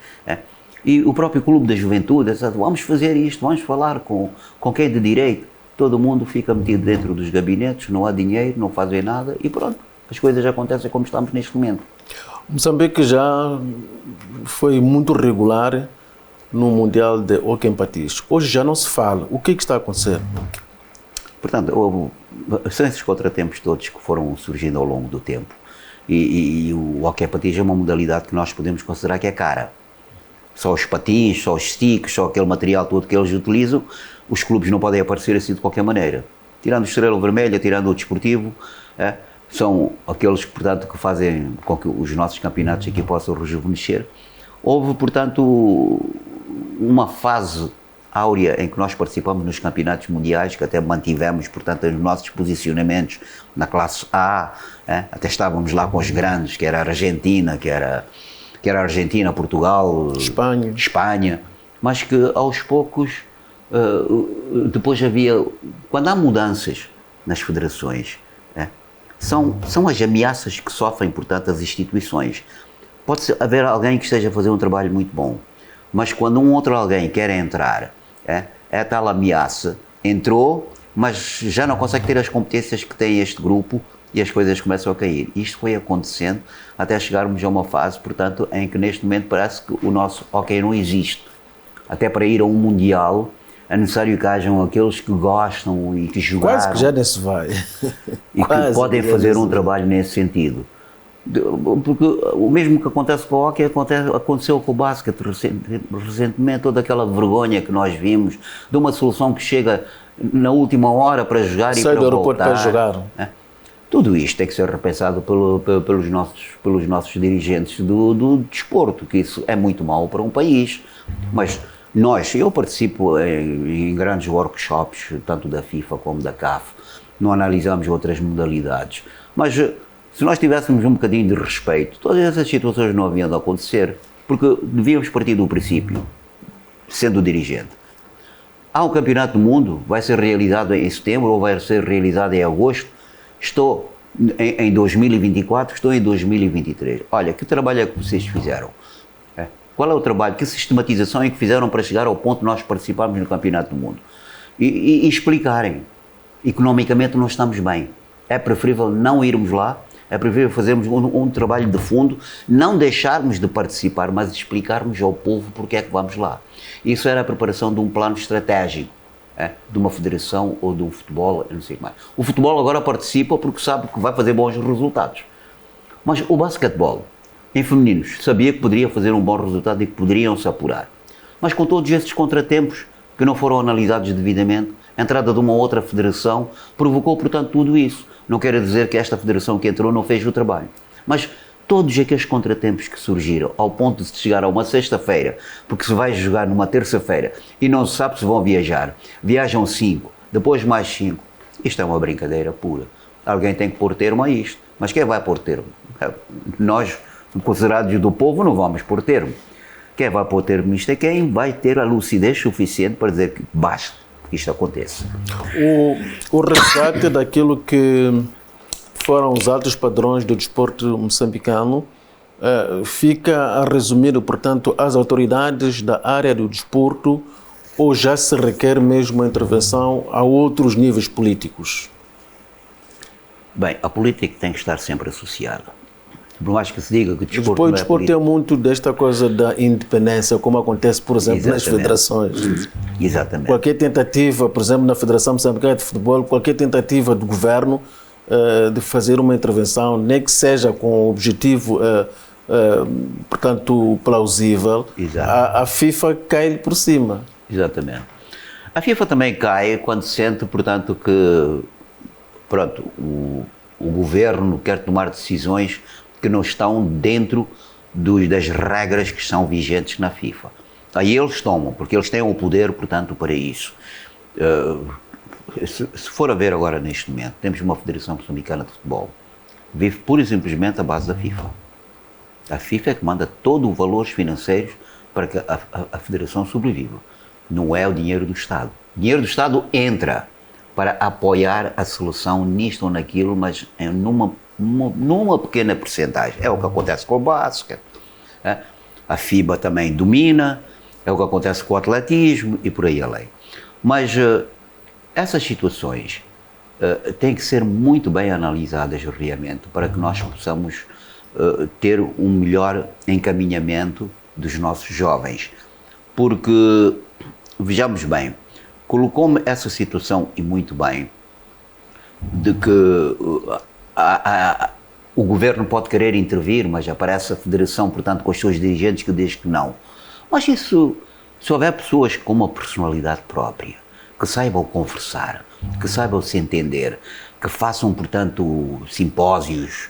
E o próprio Clube da Juventude, vamos fazer isto, vamos falar com quem é de direito. Todo mundo fica metido dentro dos gabinetes, não há dinheiro, não fazem nada e pronto, as coisas acontecem como estamos neste momento. Moçambique já foi muito regular no Mundial de Hóquei em Patins. Hoje já não se fala. O que está a acontecer? Portanto, são esses contratempos todos que foram surgindo ao longo do tempo. E o Hóquei em Patins é uma modalidade que nós podemos considerar que é cara. Só os patins, só os sticks, só aquele material todo que eles utilizam, os clubes não podem aparecer assim de qualquer maneira. Tirando o Estrela Vermelha, tirando o Desportivo, são aqueles, portanto, que fazem com que os nossos campeonatos aqui possam rejuvenescer. Houve, portanto, uma fase áurea em que nós participamos nos campeonatos mundiais, que até mantivemos, portanto, os nossos posicionamentos na classe A, até estávamos lá com os grandes, que era a Argentina, que era Argentina, Portugal, Espanha, mas que aos poucos, depois quando há mudanças nas federações, são as ameaças que sofrem, portanto, as instituições. Pode haver alguém que esteja a fazer um trabalho muito bom, mas quando um outro alguém quer entrar, é tal ameaça, entrou, mas já não consegue ter as competências que tem este grupo e as coisas começam a cair. Isto foi acontecendo até chegarmos a uma fase, portanto, em que neste momento parece que o nosso hóquei não existe. Até para ir a um Mundial é necessário que hajam aqueles que gostam e que jogaram. Quase que já nem se vai. E que podem fazer um trabalho nesse sentido. Porque o mesmo que acontece com o hóquei aconteceu com o basquete recentemente, toda aquela vergonha que nós vimos de uma solução que chega na última hora para jogar e para voltar. Sai do aeroporto para jogar. Tudo isto tem que ser repensado pelos nossos dirigentes do desporto, que isso é muito mau para um país. Mas eu participo em grandes workshops, tanto da FIFA como da CAF, não analisamos outras modalidades. Mas se nós tivéssemos um bocadinho de respeito, todas essas situações não haviam de acontecer, porque devíamos partir do princípio, sendo dirigente. Há um campeonato do mundo, vai ser realizado em setembro ou vai ser realizado em agosto. Estou em 2024, estou em 2023. Olha, que trabalho é que vocês fizeram? Qual é o trabalho, que sistematização é que fizeram para chegar ao ponto de nós participarmos no Campeonato do Mundo? E explicarem. Economicamente não estamos bem. É preferível não irmos lá, é preferível fazermos um trabalho de fundo, não deixarmos de participar, mas explicarmos ao povo porque é que vamos lá. Isso era a preparação de um plano estratégico. De uma federação ou de um futebol, não sei mais. O futebol agora participa porque sabe que vai fazer bons resultados. Mas o basquetebol, em femininos, sabia que poderia fazer um bom resultado e que poderiam se apurar. Mas com todos estes contratempos que não foram analisados devidamente, a entrada de uma outra federação provocou, portanto, tudo isso. Não quero dizer que esta federação que entrou não fez o trabalho. Mas todos aqueles contratempos que surgiram, ao ponto de se chegar a uma sexta-feira, porque se vai jogar numa terça-feira e não se sabe se vão viajar, viajam 5, depois mais 5, isto é uma brincadeira pura. Alguém tem que pôr termo a isto, mas quem vai pôr termo? Nós, considerados do povo, não vamos pôr termo. Quem vai pôr termo isto é quem vai ter a lucidez suficiente para dizer que basta que isto aconteça. O resgate daquilo que foram os altos padrões do desporto moçambicano, fica a resumir, portanto, as autoridades da área do desporto, ou já se requer mesmo a intervenção a outros níveis políticos? Bem, a política tem que estar sempre associada. Por mais que se diga que o desporto não é desporto tem muito desta coisa da independência, como acontece, por exemplo, nas federações. Exatamente. Qualquer tentativa, por exemplo, na Federação Moçambicana de Futebol, qualquer tentativa do governo de fazer uma intervenção, nem que seja com o objetivo portanto, plausível, a FIFA cai por cima. Exatamente. A FIFA também cai quando sente, portanto, que pronto, o governo quer tomar decisões que não estão dentro das regras que são vigentes na FIFA. Aí eles tomam, porque eles têm o poder, portanto, para isso. Se for a ver agora neste momento, temos uma Federação Moçambicana de Futebol, vive pura e simplesmente à base da FIFA. A FIFA é que manda todo o valores financeiros para que a Federação sobreviva. Não é o dinheiro do Estado. O dinheiro do Estado entra para apoiar a seleção nisto ou naquilo, mas numa pequena percentagem. É o que acontece com o basquete. A FIBA também domina, é o que acontece com o atletismo e por aí além. Mas essas situações têm que ser muito bem analisadas realmente para que nós possamos ter um melhor encaminhamento dos nossos jovens. Porque, vejamos bem, colocou-me essa situação, e muito bem, de que o governo pode querer intervir, mas aparece a federação, portanto, com os seus dirigentes que diz que não. Mas isso, se houver pessoas com uma personalidade própria, que saibam conversar, que saibam se entender, que façam, portanto, simpósios,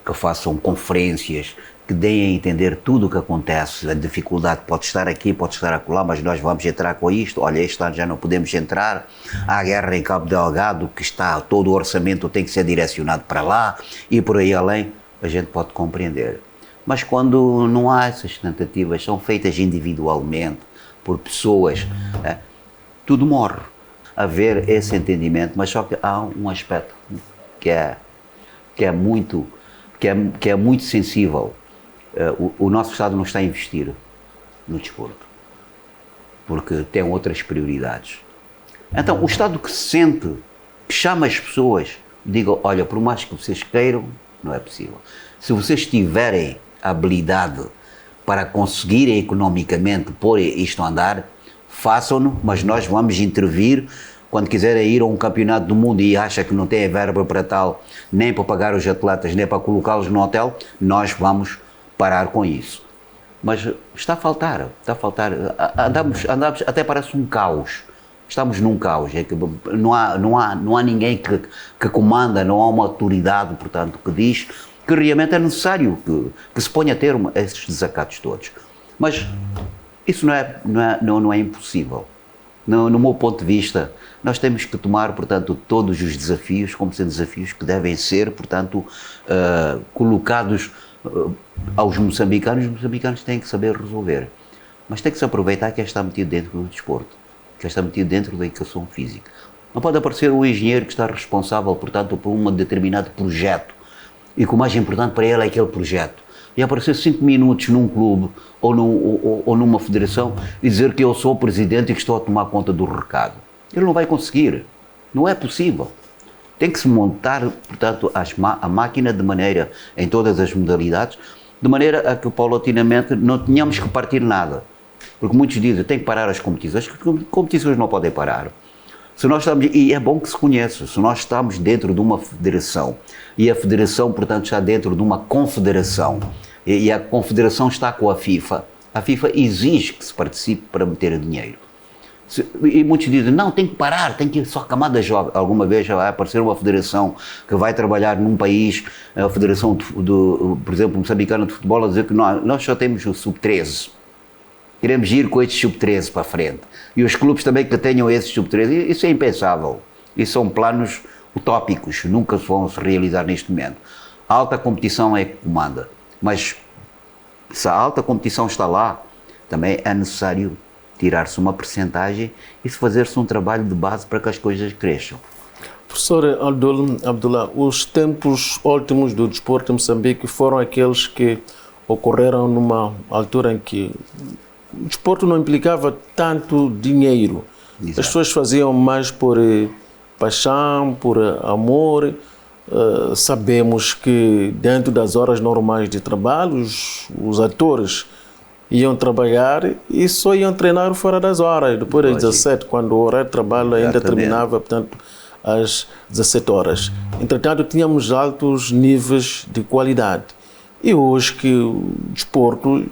que façam conferências, que deem a entender tudo o que acontece, a dificuldade pode estar aqui, pode estar acolá, mas nós vamos entrar com isto, olha, este ano já não podemos entrar, há a guerra em Cabo Delgado, que está, todo o orçamento tem que ser direcionado para lá, e por aí além, a gente pode compreender. Mas quando não há essas tentativas, são feitas individualmente, por pessoas, tudo morre. Haver esse entendimento, mas só que há um aspecto que é muito sensível. O nosso Estado não está a investir no desporto, porque tem outras prioridades. Então, o Estado que se sente, que chama as pessoas, diga, olha, por mais que vocês queiram, não é possível. Se vocês tiverem a habilidade para conseguirem economicamente pôr isto a andar, façam-no, mas nós vamos intervir quando quiserem ir a um campeonato do mundo e acha que não tem verba para tal, nem para pagar os atletas, nem para colocá-los no hotel, nós vamos parar com isso. Mas está a faltar, andamos até parece um caos. Estamos num caos, é que não há ninguém que comanda, não há uma autoridade, portanto, que diz que realmente é necessário que se ponha a termo a esses desacatos todos. Mas isso não é impossível. No meu ponto de vista, nós temos que tomar, portanto, todos os desafios como sendo desafios que devem ser, portanto, colocados aos moçambicanos. Os moçambicanos têm que saber resolver. Mas tem que se aproveitar que está metido dentro do desporto, que está metido dentro da educação física. Não pode aparecer um engenheiro que está responsável, portanto, por um determinado projeto e que o mais importante para ele é aquele projeto. E aparecer 5 minutos num clube ou numa federação e dizer que eu sou o presidente e que estou a tomar conta do recado. Ele não vai conseguir. Não é possível. Tem que se montar, portanto, a máquina de maneira, em todas as modalidades, de maneira a que paulatinamente não tenhamos que partir nada. Porque muitos dizem, tem que parar as competições. As competições não podem parar. Se nós estamos, e é bom que se conheça, se nós estamos dentro de uma federação e a federação, portanto, está dentro de uma confederação e a confederação está com a FIFA exige que se participe para meter dinheiro. E muitos dizem, não, tem que parar, tem que ir só a camada jovem. Alguma vez já vai aparecer uma federação que vai trabalhar num país, a federação, por exemplo, moçambicana de futebol, a dizer que nós só temos o sub-13. Queremos ir com estes sub-13 para a frente. E os clubes também que tenham esses sub-13, isso é impensável. Isso são planos utópicos, nunca vão se realizar neste momento. A alta competição é que comanda. Mas se a alta competição está lá, também é necessário tirar-se uma percentagem e fazer-se um trabalho de base para que as coisas cresçam. Professor Abdullah, os tempos ótimos do desporto em Moçambique foram aqueles que ocorreram numa altura em que o desporto não implicava tanto dinheiro. Exato. As pessoas faziam mais por paixão, por amor. Sabemos que dentro das horas normais de trabalho, os atores iam trabalhar e só iam treinar fora das horas. Depois das 17, quando o horário de trabalho ainda terminava, portanto, às 17 horas. Entretanto, tínhamos altos níveis de qualidade. E hoje que o desporto,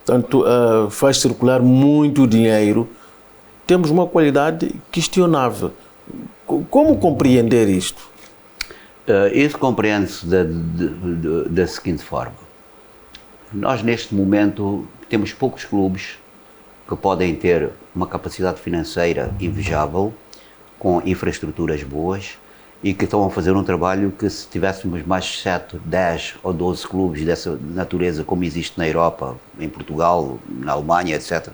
portanto, faz circular muito dinheiro, temos uma qualidade questionável. Como compreender isto? Isso compreende-se da seguinte forma. Nós, neste momento, temos poucos clubes que podem ter uma capacidade financeira invejável, com infraestruturas boas e que estão a fazer um trabalho que, se tivéssemos mais 7, 10 ou 12 clubes dessa natureza, como existe na Europa, em Portugal, na Alemanha, etc.,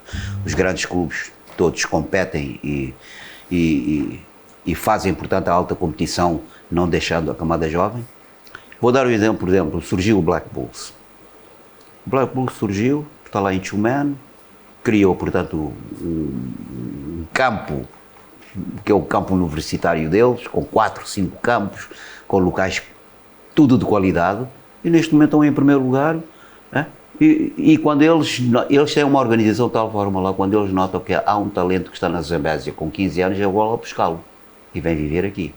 os grandes clubes todos competem e fazem, portanto, a alta competição, não deixando a camada jovem. Vou dar um exemplo, por exemplo, surgiu o Black Bulls. O Black Bulls surgiu, está lá em Tchumene, criou, portanto, um campo, que é o campo universitário deles, com 4, 5 campos, com locais tudo de qualidade, e neste momento estão em primeiro lugar, né? E quando eles têm uma organização de tal forma lá, quando eles notam que há um talento que está na Zambésia com 15 anos, eu vou lá buscá-lo e vem viver aqui.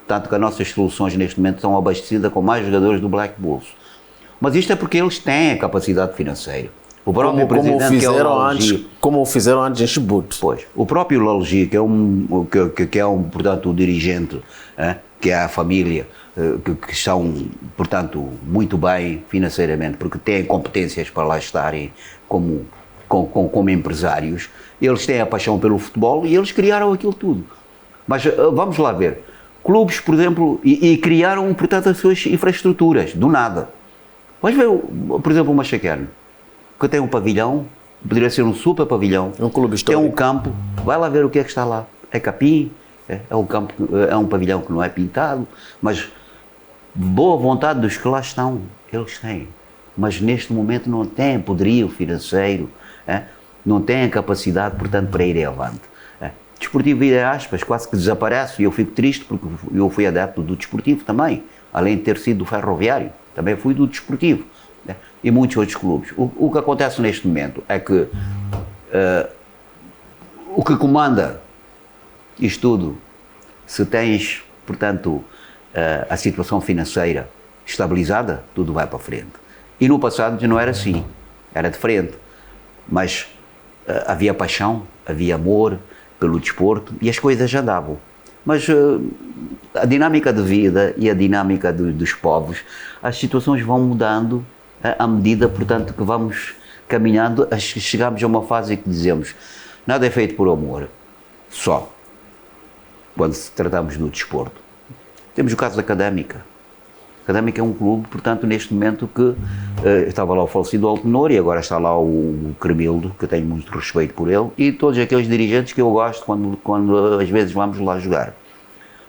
Tanto que as nossas soluções neste momento estão abastecidas com mais jogadores do Black Bulls. Mas isto é porque eles têm a capacidade financeira. O próprio presidente, como o fizeram antes em Chibouto. Pois, o próprio Lalgi, que é portanto, o dirigente, que é a família, que estão, portanto, muito bem financeiramente, porque têm competências para lá estarem como empresários, eles têm a paixão pelo futebol e eles criaram aquilo tudo. Mas vamos lá ver, clubes, por exemplo, e criaram, portanto, as suas infraestruturas, do nada. Vais ver, por exemplo, o Machaqueno, que tem um pavilhão, poderia ser um super pavilhão, um clube histórico. Tem um campo, vai lá ver o que é que está lá. É capim, é um campo, é um pavilhão que não é pintado, mas boa vontade dos que lá estão, eles têm. Mas neste momento não têm poderio financeiro, não têm capacidade, portanto, para ir avante. Desportivo, entre aspas, quase que desaparece, e eu fico triste porque eu fui adepto do desportivo também, além de ter sido do ferroviário, também fui do desportivo. E muitos outros clubes. O que acontece neste momento é que o que comanda isto tudo, se tens, portanto, a situação financeira estabilizada, tudo vai para a frente. E no passado já não era assim, era diferente. Mas havia paixão, havia amor pelo desporto e as coisas já andavam. Mas a dinâmica de vida e a dinâmica dos povos, as situações vão mudando à medida, portanto, que vamos caminhando, chegamos a uma fase em que dizemos, nada é feito por amor, só, quando tratamos do desporto. Temos o caso da Académica. A Académica é um clube, portanto, neste momento que estava lá o falecido Altenor e agora está lá o Cremildo, que eu tenho muito respeito por ele, e todos aqueles dirigentes que eu gosto quando às vezes vamos lá jogar.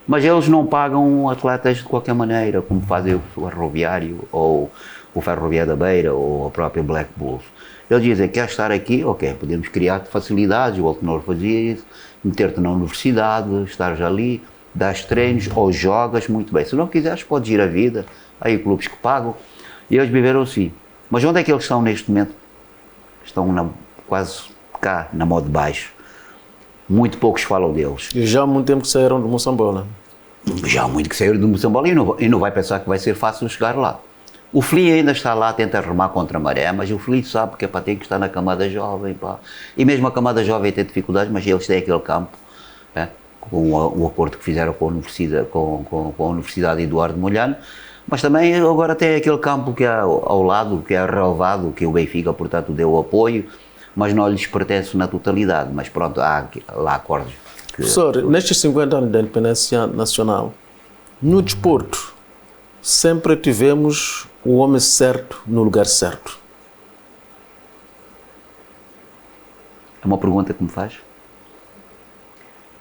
Mas eles não pagam atletas de qualquer maneira, como fazem o Ferroviário, ou o Ferroviário da Beira, ou a própria Black Bulls. Eles dizem, quer estar aqui? Ok, podemos criar facilidades, o Altenor fazia isso, meter-te na universidade, estares ali, dás treinos ou jogas muito bem. Se não quiseres, podes ir à vida, há aí clubes que pagam, e eles viveram assim. Mas onde é que eles estão neste momento? Estão quase cá, na moda de baixo. Muito poucos falam deles. E já há muito tempo que saíram do Moçambola. Já há muito que saíram do Moçambola e não vai pensar que vai ser fácil chegar lá. O FLI ainda está lá, tenta remar contra a maré, mas o FLI sabe que tem que estar na camada jovem. Pá. E mesmo a camada jovem tem dificuldades, mas eles têm aquele campo, com o acordo que fizeram com a Universidade Eduardo Mondlane, mas também agora tem aquele campo que é ao lado, que é relevado, que o Benfica, portanto, deu apoio, mas não lhes pertence na totalidade. Mas pronto, há lá acordos. Professor, nestes 50 anos da independência nacional, no desporto, sempre tivemos o homem certo no lugar certo. É uma pergunta que me faz?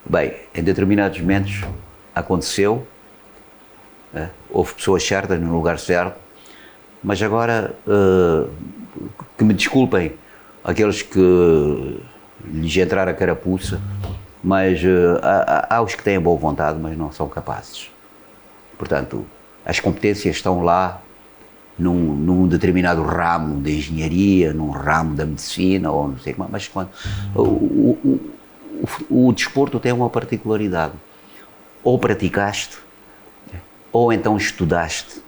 Bem, em determinados momentos aconteceu, houve pessoas certas no lugar certo, mas agora que me desculpem aqueles que lhes entraram a carapuça, mas há os que têm boa vontade, mas não são capazes. Portanto, as competências estão lá num determinado ramo de engenharia, num ramo da medicina, ou não sei como, mas quando, o desporto tem uma particularidade. Ou praticaste, ou então estudaste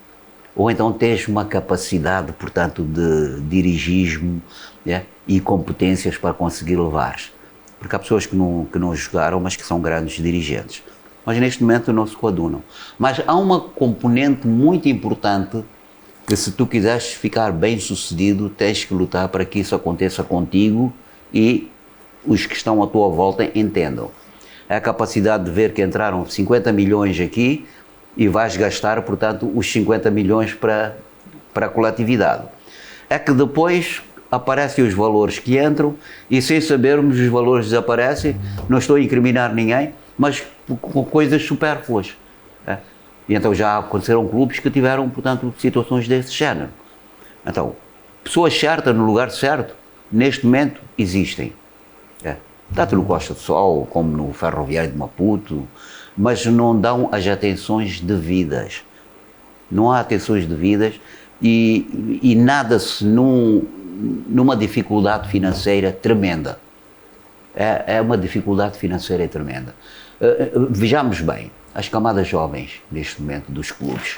ou então tens uma capacidade, portanto, de dirigismo, né, e competências para conseguir levar. Porque há pessoas que não jogaram, mas que são grandes dirigentes. Mas neste momento não se coadunam. Mas há uma componente muito importante que, se tu quiseres ficar bem sucedido, tens que lutar para que isso aconteça contigo e os que estão à tua volta entendam. É a capacidade de ver que entraram 50 milhões aqui e vais gastar, portanto, os 50 milhões para a coletividade. É que depois aparecem os valores que entram e, sem sabermos, os valores desaparecem. Não estou a incriminar ninguém, mas com coisas supérfluas. É? E então já aconteceram clubes que tiveram, portanto, situações desse género. Então, pessoas certas no lugar certo, neste momento, existem. É. Tanto no Costa do Sol, como no Ferroviário de Maputo, mas não dão as atenções devidas. Não há atenções devidas e nada-se numa dificuldade financeira tremenda. É uma dificuldade financeira tremenda. Vejamos bem, as camadas jovens, neste momento, dos clubes,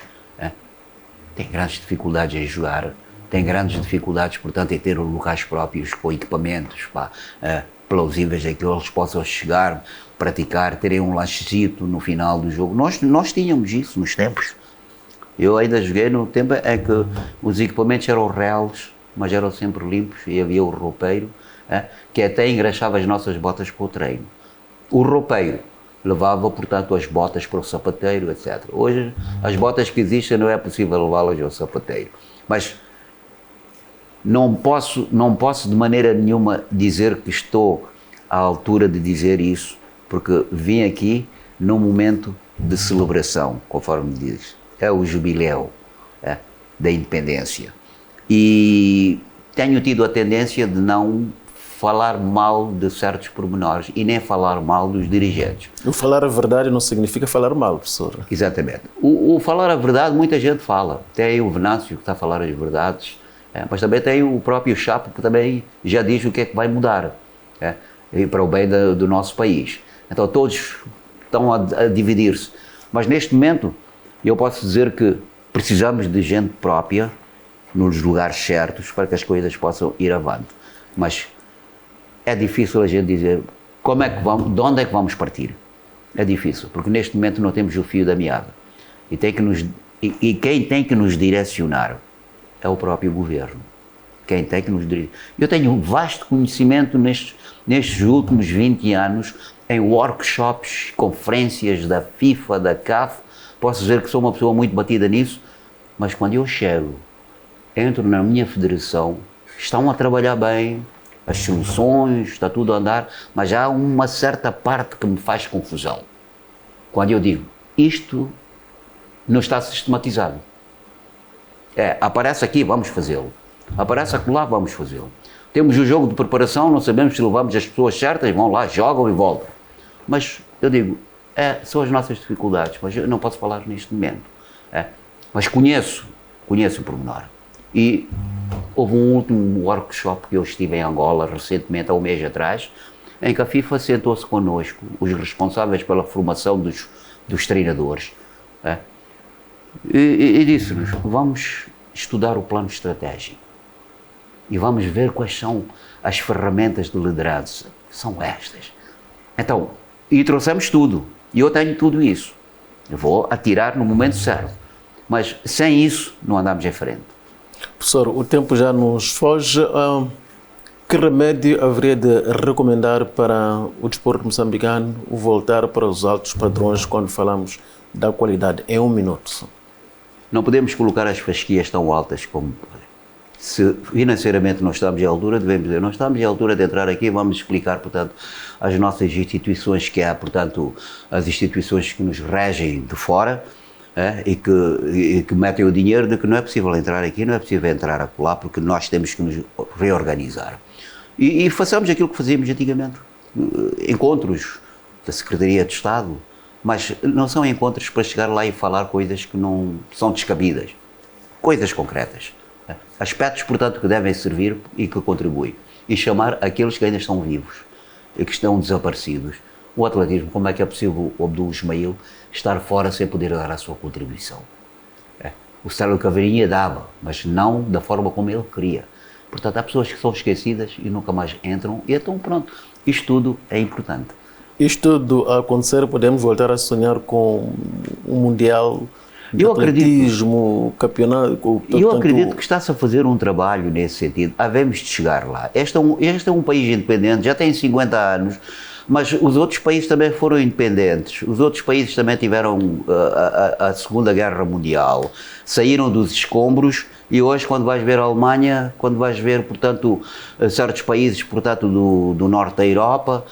têm grandes dificuldades em jogar, têm grandes dificuldades, portanto, em ter locais próprios com equipamentos plausíveis em que eles possam chegar, praticar, terem um lanchezito no final do jogo. Nós tínhamos isso nos tempos. Eu ainda joguei no tempo em que os equipamentos eram reais, mas eram sempre limpos e havia o roupeiro, que até engraxava as nossas botas para o treino. O roupeiro levava, portanto, as botas para o sapateiro, etc. Hoje, as botas que existem não é possível levá-las ao sapateiro. Mas não posso de maneira nenhuma dizer que estou à altura de dizer isso, porque vim aqui num momento de celebração, conforme diz. É o jubileu da independência. E tenho tido a tendência de não falar mal de certos pormenores e nem falar mal dos dirigentes. O falar a verdade não significa falar mal, professor. Exatamente. O falar a verdade, muita gente fala. Tem o Venâncio que está a falar as verdades, mas também tem o próprio Chapo que também já diz o que é que vai mudar, e para o bem do nosso país. Então todos estão a dividir-se. Mas neste momento eu posso dizer que precisamos de gente própria nos lugares certos para que as coisas possam ir avante. Mas é difícil a gente dizer como é que vamos, de onde é que vamos partir. É difícil, porque neste momento não temos o fio da meada. E quem tem que nos direcionar é o próprio governo. Quem tem que nos direcionar. Eu tenho um vasto conhecimento nestes últimos 20 anos em workshops, conferências da FIFA, da CAF. Posso dizer que sou uma pessoa muito batida nisso, mas quando eu chego, entro na minha federação, estão a trabalhar bem, as soluções, está tudo a andar, mas há uma certa parte que me faz confusão. Quando eu digo, isto não está sistematizado. Aparece aqui, vamos fazê-lo. Aparece acolá, vamos fazê-lo. Temos o jogo de preparação, não sabemos se levamos as pessoas certas, vão lá, jogam e voltam. Mas eu digo, são as nossas dificuldades, mas eu não posso falar neste momento. Mas conheço o pormenor. E houve um último workshop que eu estive em Angola recentemente, há um mês atrás, em que a FIFA sentou-se connosco, os responsáveis pela formação dos treinadores, e disse-nos, vamos estudar o plano estratégico e vamos ver quais são as ferramentas de liderança. São estas. Então, e trouxemos tudo, e eu tenho tudo isso. Eu vou atirar no momento certo, mas sem isso não andamos em frente. Professor, o tempo já nos foge. Que remédio haveria de recomendar para o desporto moçambicano voltar para os altos padrões quando falamos da qualidade? Em um minuto. Não podemos colocar as fasquias tão altas como... Se financeiramente não estamos à altura, devemos dizer, não estamos à altura de entrar aqui, vamos explicar, portanto, as nossas instituições, que há, portanto, as instituições que nos regem de fora, e que metem o dinheiro de que não é possível entrar aqui, não é possível entrar acolá, porque nós temos que nos reorganizar. E façamos aquilo que fazíamos antigamente, encontros da Secretaria de Estado, mas não são encontros para chegar lá e falar coisas que não são descabidas, coisas concretas, aspectos, portanto, que devem servir e que contribuem, e chamar aqueles que ainda estão vivos e que estão desaparecidos. O atletismo, como é que é possível o Abdul Ismail estar fora sem poder dar a sua contribuição? O Célio Caveirinha dava, mas não da forma como ele queria. Portanto, há pessoas que são esquecidas e nunca mais entram, e então pronto, isto tudo é importante. Isto tudo a acontecer, podemos voltar a sonhar com um Mundial de Eu acredito- atletismo, campeonato... Eu acredito que está-se a fazer um trabalho nesse sentido. Havemos de chegar lá. Este é um país independente, já tem 50 anos, mas os outros países também foram independentes. Os outros países também tiveram a Segunda Guerra Mundial, saíram dos escombros, e hoje, quando vais ver a Alemanha, quando vais ver, portanto, certos países, portanto, do norte da Europa,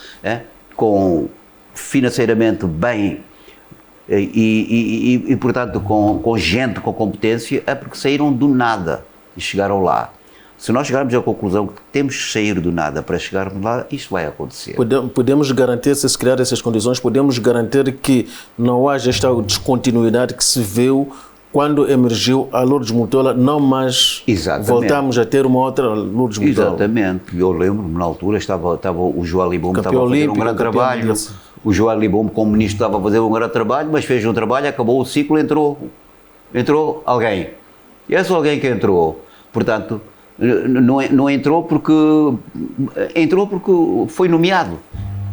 com financeiramente bem e portanto, com gente com competência, é porque saíram do nada e chegaram lá. Se nós chegarmos à conclusão que temos que sair do nada para chegarmos lá, isto vai acontecer. Podemos garantir, se criar essas condições, podemos garantir que não haja esta descontinuidade que se viu quando emergiu a Lourdes Mutola, não mais voltamos a ter uma outra Lourdes Mutola. Exatamente. Eu lembro-me, na altura, estava o João Libombo, estava a fazer um grande trabalho. O João Libombo, como ministro, estava a fazer um grande trabalho, mas fez um trabalho, acabou o ciclo, entrou alguém. E esse alguém que entrou, portanto, não entrou porque foi nomeado,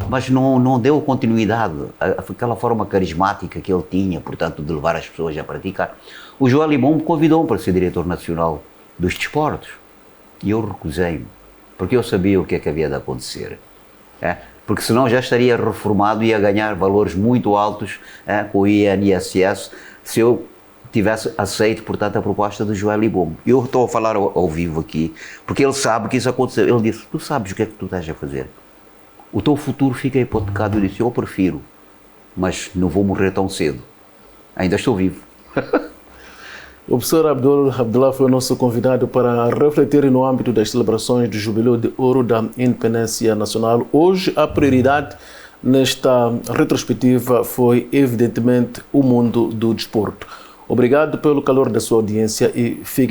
mas não deu continuidade àquela forma carismática que ele tinha, portanto, de levar as pessoas a praticar. O João Libombo convidou-me para ser diretor nacional dos desportos e eu recusei-me, porque eu sabia o que é que havia de acontecer. Porque senão já estaria reformado e ia ganhar valores muito altos com o INSS se eu tivesse aceito, portanto, a proposta do João Libombo. Eu estou a falar ao vivo aqui, porque ele sabe que isso aconteceu. Ele disse, tu sabes o que é que tu estás a fazer? O teu futuro fica hipotecado. Eu disse, eu prefiro, mas não vou morrer tão cedo. Ainda estou vivo. O professor Abdullah foi o nosso convidado para refletir no âmbito das celebrações do Jubileu de Ouro da Independência Nacional. Hoje, a prioridade nesta retrospectiva foi, evidentemente, o mundo do desporto. Obrigado pelo calor da sua audiência e fique